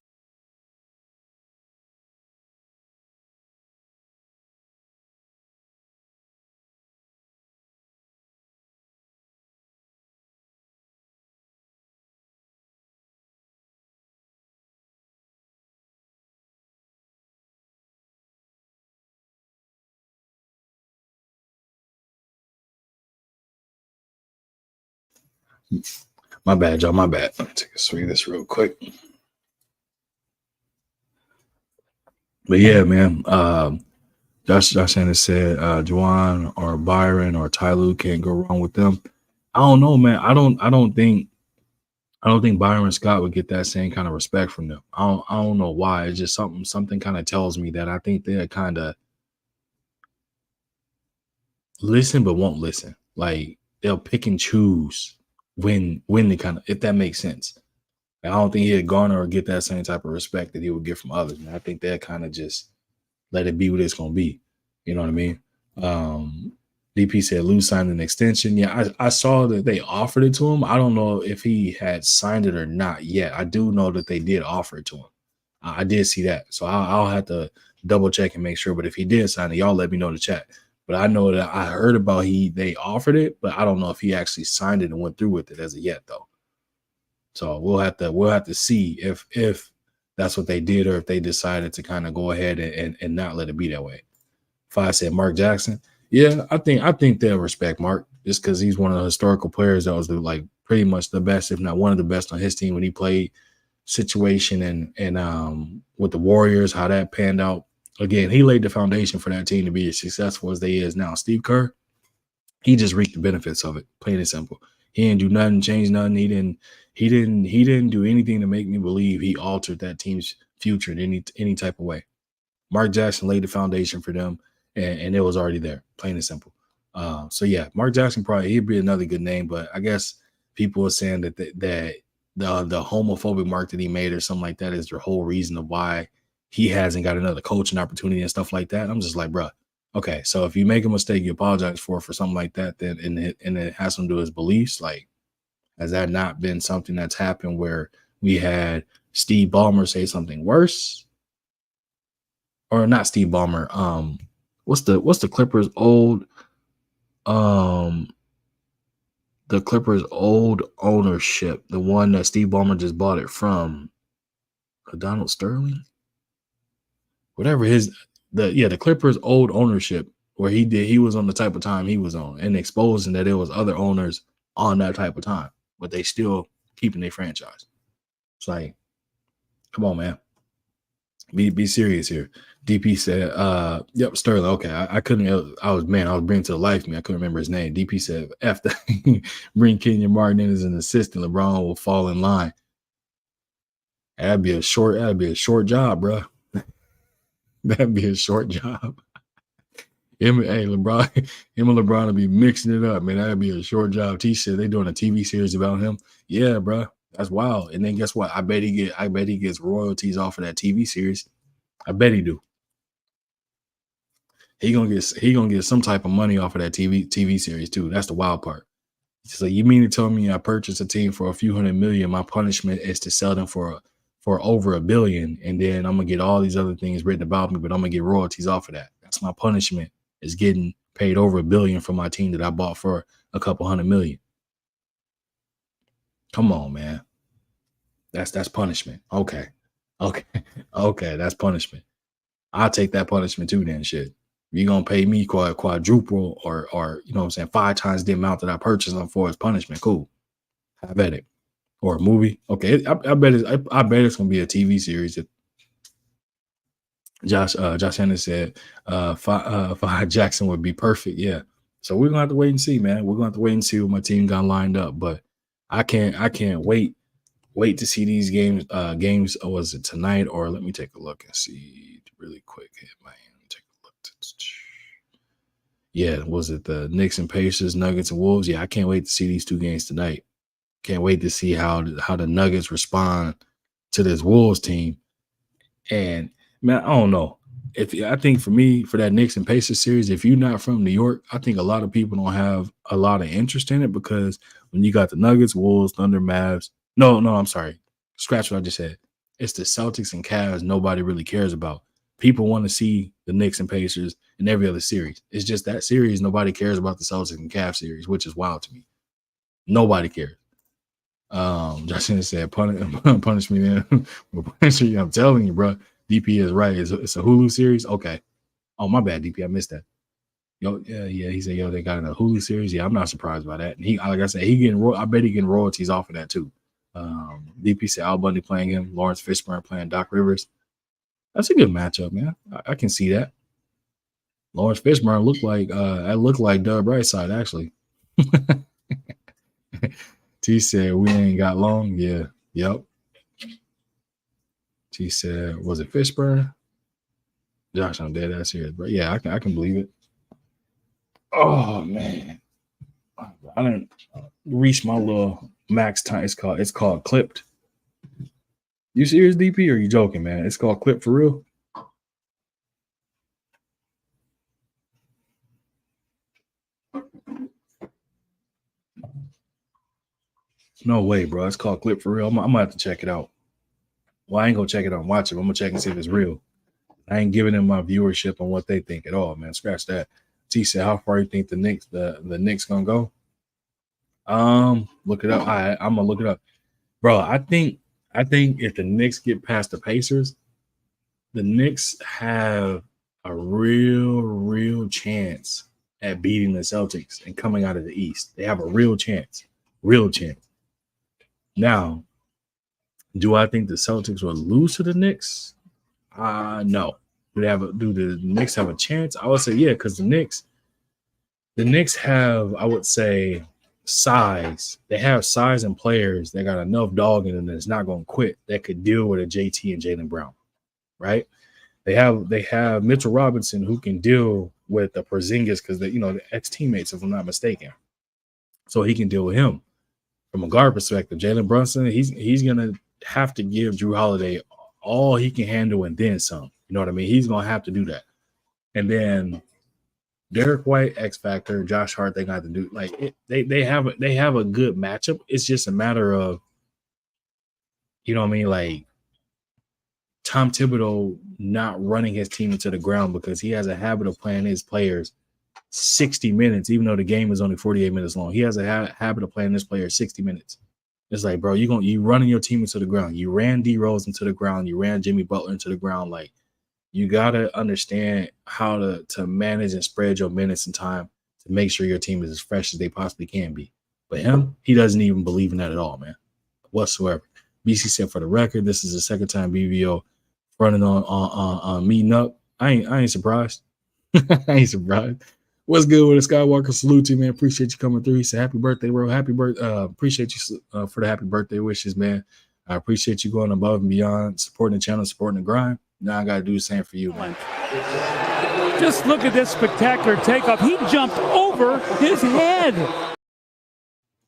My bad, y'all. My bad. Let me take a swig of this real quick. But yeah, man. Josh Anderson said Juwan or Byron or Tyloo can't go wrong with them. I don't know, man. I don't think Byron Scott would get that same kind of respect from them. I don't know why. It's just something kind of tells me that I think they're kind of listen but won't listen. Like they'll pick and choose when they kind of, if that makes sense. I don't think he'd garner or get that same type of respect that he would get from others. Man. I think they'll kind of just let it be what it's gonna be. You know what I mean? DP said Lou signed an extension. Yeah, I saw that they offered it to him. I don't know if he had signed it or not yet. I do know that they did offer it to him. I did see that. So I'll have to double check and make sure. But if he did sign it, y'all let me know in the chat. But I know that I heard about they offered it, but I don't know if he actually signed it and went through with it as of yet, though. So we'll have to see if that's what they did or if they decided to kind of go ahead and not let it be that way. If I said Mark Jackson, yeah, I think they'll respect Mark just because he's one of the historical players that was like pretty much the best, if not one of the best on his team when he played situation and with the Warriors, how that panned out. Again, he laid the foundation for that team to be as successful as they is now. Steve Kerr, he just reaped the benefits of it, plain and simple. He didn't do nothing, change nothing. He didn't do anything to make me believe he altered that team's future in any type of way. Mark Jackson laid the foundation for them, and it was already there, plain and simple. So yeah, Mark Jackson he'd be another good name, but I guess people are saying that the homophobic mark that he made or something like that is the whole reason of why he hasn't got another coaching opportunity and stuff like that. I'm just like, bro, okay, so if you make a mistake, you apologize for something like that, then and it has something to do with his beliefs. Like, has that not been something that's happened where we had Steve Ballmer say something worse? Or not Steve Ballmer. What's the Clippers old ownership, the one that Steve Ballmer just bought it from? Donald Sterling? Whatever the Clippers old ownership where he was on the type of time he was on and exposing that there was other owners on that type of time, but they still keeping their franchise. It's like, come on, man. Be serious here. DP said, yep, Sterling. Okay. I was bringing to the life of me. I couldn't remember his name. DP said, after bring Kenyon Martin in as an assistant, LeBron will fall in line. That'd be a short job, bro. That'd be a short job. LeBron, him and LeBron will be mixing it up, man. That'd be a short job. T said they doing a TV series about him. Yeah, bro, that's wild. And then guess what? I bet he gets royalties off of that TV series. I bet he do. He gonna get some type of money off of that TV series too. That's the wild part. So you mean to tell me I purchased a team for a few $100 million? My punishment is to sell them for over $1 billion, and then I'm gonna get all these other things written about me, but I'm gonna get royalties off of that. That's my punishment, is getting paid over $1 billion for my team that I bought for a couple $100 million. Come on, man. That's punishment. Okay, that's punishment. I'll take that punishment too. Then shit. You're going to pay me quadruple or you know what I'm saying, 5 times the amount that I purchased them for as punishment. Cool. Have at it. Or a movie. Okay. I bet it's going to be a TV series. Josh Henderson said Fire Jackson would be perfect. Yeah. So we're going to have to wait and see, man. We're going to have to wait and see what my team got lined up. But I can't wait to see these games. Was it tonight? Or let me take a look and see really quick. Man. Yeah, was it the Knicks and Pacers, Nuggets and Wolves? Yeah, I can't wait to see these 2 games tonight. Can't wait to see how the Nuggets respond to this Wolves team. And man, I don't know. I think for me, for that Knicks and Pacers series, if you're not from New York, I think a lot of people don't have a lot of interest in it, because when you got the Nuggets, Wolves, Thunder, Mavs. No, I'm sorry. Scratch what I just said. It's the Celtics and Cavs nobody really cares about. People want to see the Knicks and Pacers in every other series. It's just that series, nobody cares about the Celtics and Cavs series, which is wild to me. Nobody cares. Justin said, punish me, man. I'm telling you, bro. DP is right. It's a Hulu series. Okay. Oh, my bad, DP. I missed that. Yeah. He said, they got a Hulu series. Yeah, I'm not surprised by that. And he, like I said, I bet he getting royalties off of that too. DP said Al Bundy playing him, Lawrence Fishburne playing Doc Rivers. That's a good matchup, man. I can see that. Lawrence Fishburne looked like Doug Brightside, actually. T said, we ain't got long. Yeah. Yep. T said, was it Fishburne? Josh, I'm dead ass here. But yeah, I can believe it. Oh, man. I didn't reach my little max time. It's called Clipped. You serious, DP, or are you joking, man? It's called Clip for real? No way, bro. It's called Clip for real. I'm gonna have to check it out. Well, I ain't gonna check it out and watch it. I'm gonna check and see if it's real. I ain't giving them my viewership on what they think at all, man. Scratch that. T said, how far you think the Knicks gonna go? Look it up. I'm gonna look it up. Bro, I think if the Knicks get past the Pacers, the Knicks have a real chance at beating the Celtics and coming out of the East. They have a real chance. Now, do I think the Celtics will lose to the Knicks? No. Do the Knicks have a chance? I would say yeah, because the Knicks have, I would say, size. They have size and players that got enough dog in them that's not going to quit, that could deal with a JT and Jaylen Brown, right? They have Mitchell Robinson who can deal with the Porzingis, because the ex-teammates, if I'm not mistaken. So he can deal with him. From a guard perspective, Jalen Brunson, he's gonna have to give Jrue Holiday all he can handle and then some. You know what I mean? He's gonna have to do that. And then Derek White, X Factor, Josh Hart, they got to do they have a good matchup. It's just a matter of, you know what I mean, like Tom Thibodeau not running his team into the ground, because he has a habit of playing his players 60 minutes, even though the game is only 48 minutes long. He has a habit of playing this player 60 minutes. It's like, bro, you running your team into the ground. You ran D Rose into the ground. You ran Jimmy Butler into the ground. Like, you gotta understand how to manage and spread your minutes and time to make sure your team is as fresh as they possibly can be. But him, he doesn't even believe in that at all, man, whatsoever. BC said, for the record, this is the second time BVO running on meeting up. I ain't surprised. I ain't surprised. What's good with the Skywalker? Salute to you, man. Appreciate you coming through. He said, happy birthday, bro. Happy birthday. Appreciate you for the happy birthday wishes, man. I appreciate you going above and beyond, supporting the channel, supporting the grind. Now I got to do the same for you, man. Just look at this spectacular takeoff. He jumped over his head.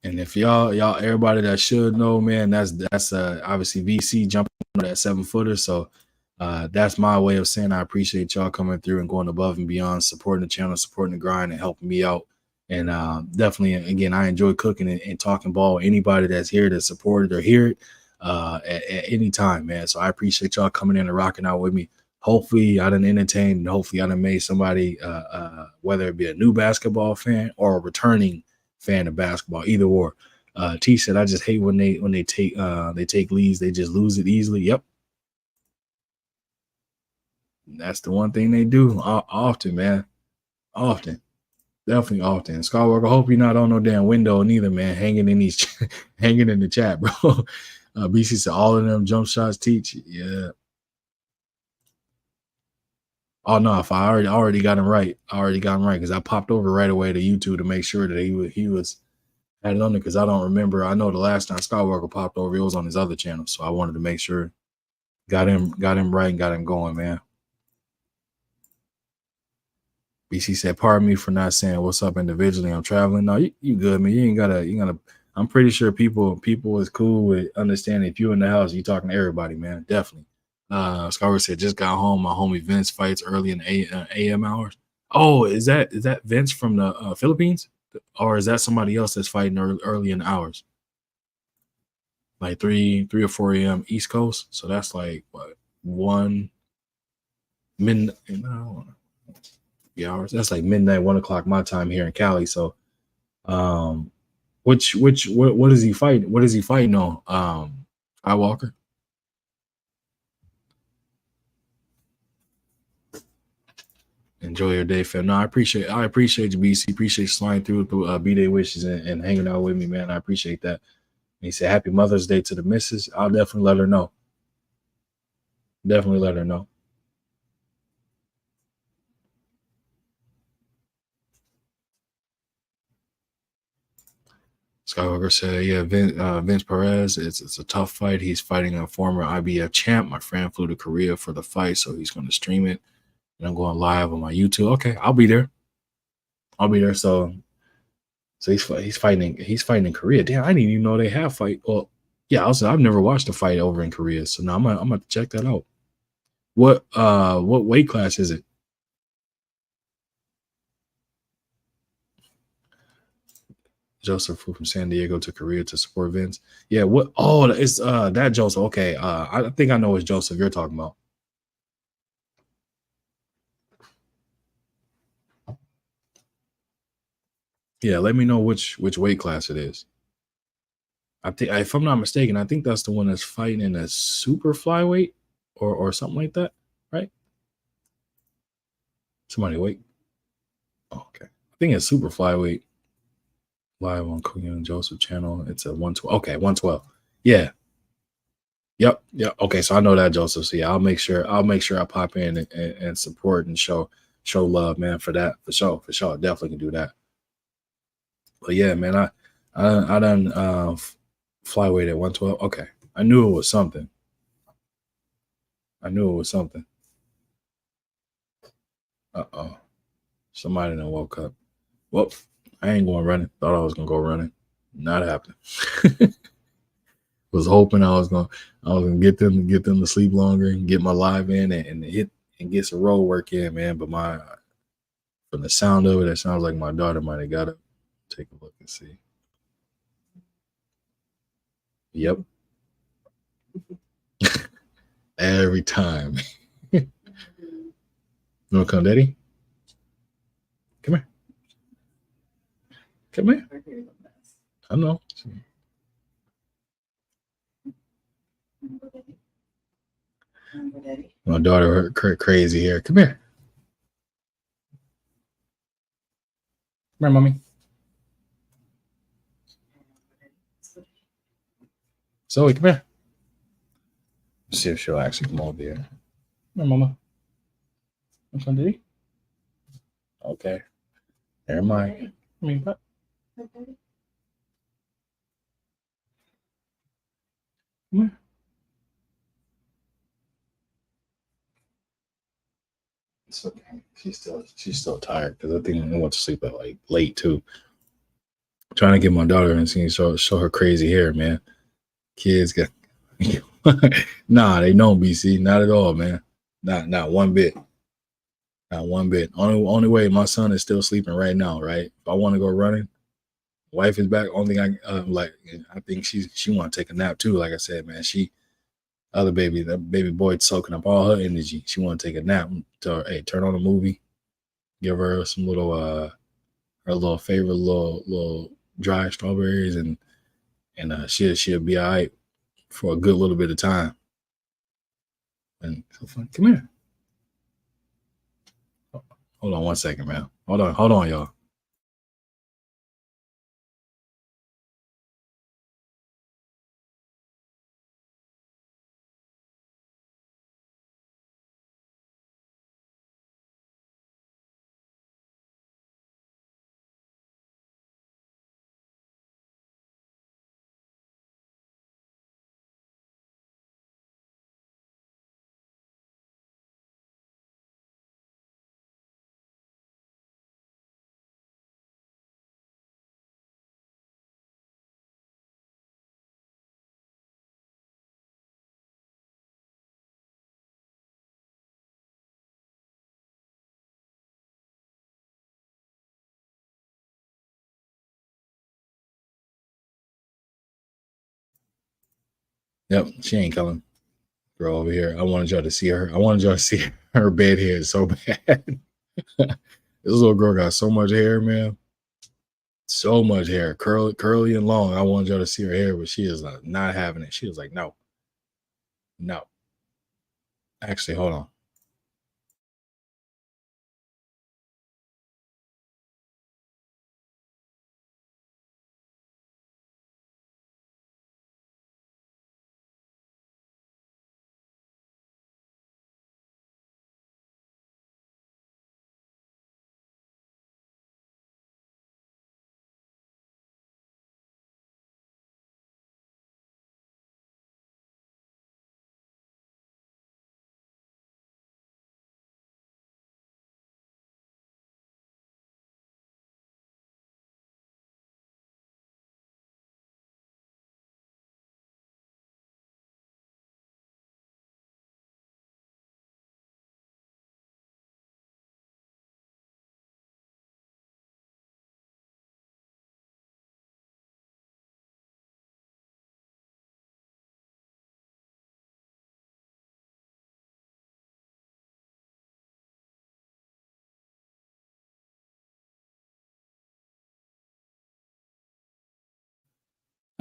And if y'all, everybody that should know, man, that's obviously VC jumping on that 7-footer. So that's my way of saying I appreciate y'all coming through and going above and beyond, supporting the channel, supporting the grind, and helping me out. And definitely, again, I enjoy cooking and talking ball. Anybody that's here to support it or hear it at any time, man. So I appreciate y'all coming in and rocking out with me. Hopefully, I done entertained, and hopefully, I done made somebody, whether it be a new basketball fan or a returning fan of basketball, either or. T said, I just hate when they take leads, they just lose it easily. Yep. That's the one thing they do often, man. Often. Definitely often. Skywalker, I hope you're not on no damn window neither, man. Hanging in the chat, bro. BC said all of them jump shots teach. Yeah. Oh no, if I already got him right. I already got him right because I popped over right away to YouTube to make sure that he was had it on there because I don't remember. I know the last time Skywalker popped over, it was on his other channel. So I wanted to make sure got him right and got him going, man. BC said, pardon me for not saying what's up individually. I'm traveling. No, you good, man. You gotta. I'm pretty sure people is cool with understanding if you're in the house, you talking to everybody, man. Definitely. Skywalker said, just got home. My homie Vince fights early in AM hours. Oh, is that Vince from the Philippines? Or is that somebody else that's fighting early in the hours? Like 3 or 4 a.m. East Coast. So that's like what 1 midnight. Hours. That's like midnight, 1 o'clock my time here in Cali. So, what is he fighting? What is he fighting on? Skywalker. Enjoy your day, fam. No, I appreciate you, BC. Appreciate you sliding through B-Day wishes and hanging out with me, man. I appreciate that. And he said, happy Mother's Day to the missus. I'll definitely let her know. Definitely let her know. Skywalker said, yeah, Vince Perez, it's a tough fight. He's fighting a former IBF champ. My friend flew to Korea for the fight, so he's going to stream it. And I'm going live on my YouTube. Okay, I'll be there. So he's fighting in Korea. Damn, I didn't even know they have fight. Well, yeah, also I've never watched a fight over in Korea, so now I'm gonna check that out. What weight class is it? Joseph flew from San Diego to Korea to support Vince. Yeah, what? Oh, it's that Joseph. Okay, I think I know what Joseph you're talking about. Yeah, let me know which weight class it is. I think, if I'm not mistaken, I think that's the one that's fighting in a super flyweight or something like that, right? Somebody wait. Oh, okay, I think it's super flyweight. Live on Cooking and Joseph channel. It's a 112. Okay, 112. Yeah. Yep. Okay, so I know that, Joseph. So yeah, I'll make sure I pop in and support and show love, man, for that. For sure. Definitely can do that. But yeah, man, I done flyweight at 112. Okay. I knew it was something. Uh-oh. Somebody done woke up. Well, I ain't going running. Thought I was gonna go running. Not happening. Was hoping I was gonna get them to sleep longer and get my live in and hit and get some road work in, man. But from the sound of it, it sounds like my daughter might have got up. Take a look and see. Yep. Every time. You wanna come, Daddy? Come here. I know. My daughter crazy here. Come here. Come here, mommy. Zoe, come here. Let's see if she'll actually come over here. Come here, mama. What's on, Daddy? Okay. Never mind. Come here, but. Come here. It's okay. she's still tired because I think I went to sleep at like late too. Trying to get my daughter and show her crazy hair, man. Kids got nah, they don't, BC, not at all, man. Not one bit. Not one bit. Only way my son is still sleeping right now, right? If I want to go running, wife is back. Only thing I think she want to take a nap too. Like I said, man, that baby boy soaking up all her energy. She want to take a nap. Tell her, hey, turn on a movie, give her some little her little favorite little dry strawberries, and she'll be all right for a good little bit of time. And come here. Hold on one second, man. Hold on, y'all. Yep, she ain't coming. Girl over here. I wanted y'all to see her. I wanted y'all to see her bed hair so bad. This little girl got so much hair, man. So much hair, curly and long. I wanted y'all to see her hair, but she is like not having it. She was like, no. Actually, hold on.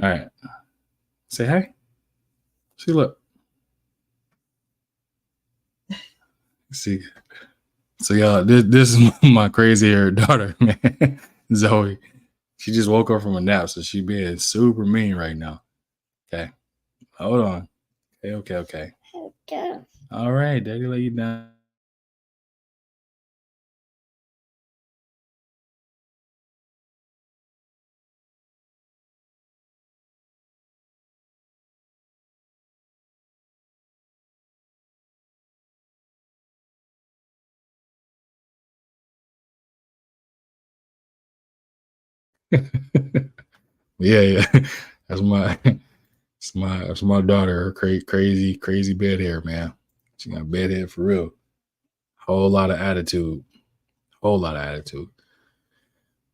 All right. Say hi. See, look. See. So y'all, this is my crazy haired daughter, man. Zoe. She just woke up from a nap, so she being super mean right now. Okay. Hold on. Okay. All right, Daddy, lay you down. Yeah. That's my daughter. Her crazy bed hair, man. She got bed hair for real. Whole lot of attitude. But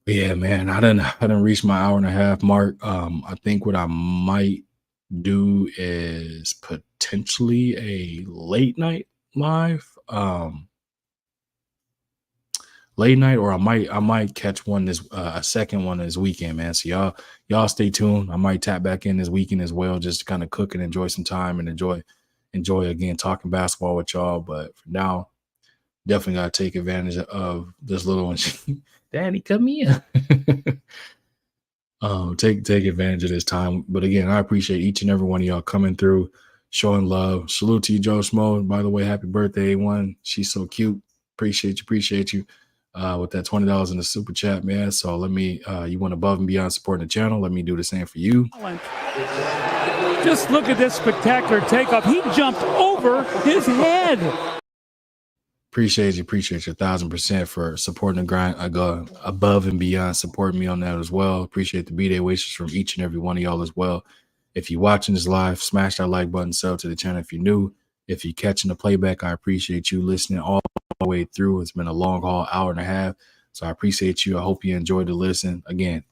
yeah, man. I didn't reach my hour and a half mark. I think what I might do is potentially a late night live. Late night, or I might catch one a second one this weekend, man. So y'all stay tuned. I might tap back in this weekend as well, just to kind of cook and enjoy some time and enjoy again talking basketball with y'all. But for now, definitely gotta take advantage of this little one. Daddy, come here. Take advantage of this time. But again, I appreciate each and every one of y'all coming through, showing love. Salute to you, Joe Smo. By the way, happy birthday, A1. She's so cute. Appreciate you. With that $20 in the super chat, man. So let me, you went above and beyond supporting the channel. Let me do the same for you. Just look at this spectacular takeoff. He jumped over his head. Appreciate you 1,000% for supporting the grind. I go above and beyond supporting me on that as well. Appreciate the B-Day wishes from each and every one of y'all as well. If you're watching this live, smash that like button, sub to the channel if you're new. If you're catching the playback, I appreciate you listening all the way through. It's been a long haul, hour and a half. So I appreciate you. I hope you enjoyed the listen. Again,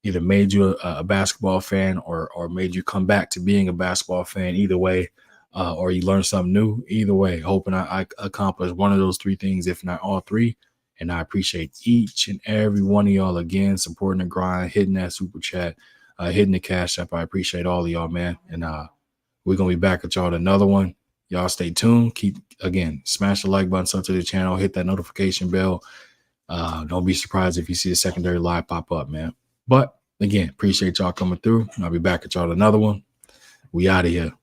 either made you a basketball fan or made you come back to being a basketball fan. Either way, or you learn something new. Either way, hoping I accomplish one of those three things, if not all three. And I appreciate each and every one of y'all again, supporting the grind, hitting that super chat, hitting the cash app. I appreciate all of y'all, man. And we're going to be back at y'all with another one. Y'all stay tuned. Smash the like button, sub to the channel, hit that notification bell. Don't be surprised if you see a secondary live pop up, man. But again, appreciate y'all coming through. I'll be back at y'all with another one. We out of here.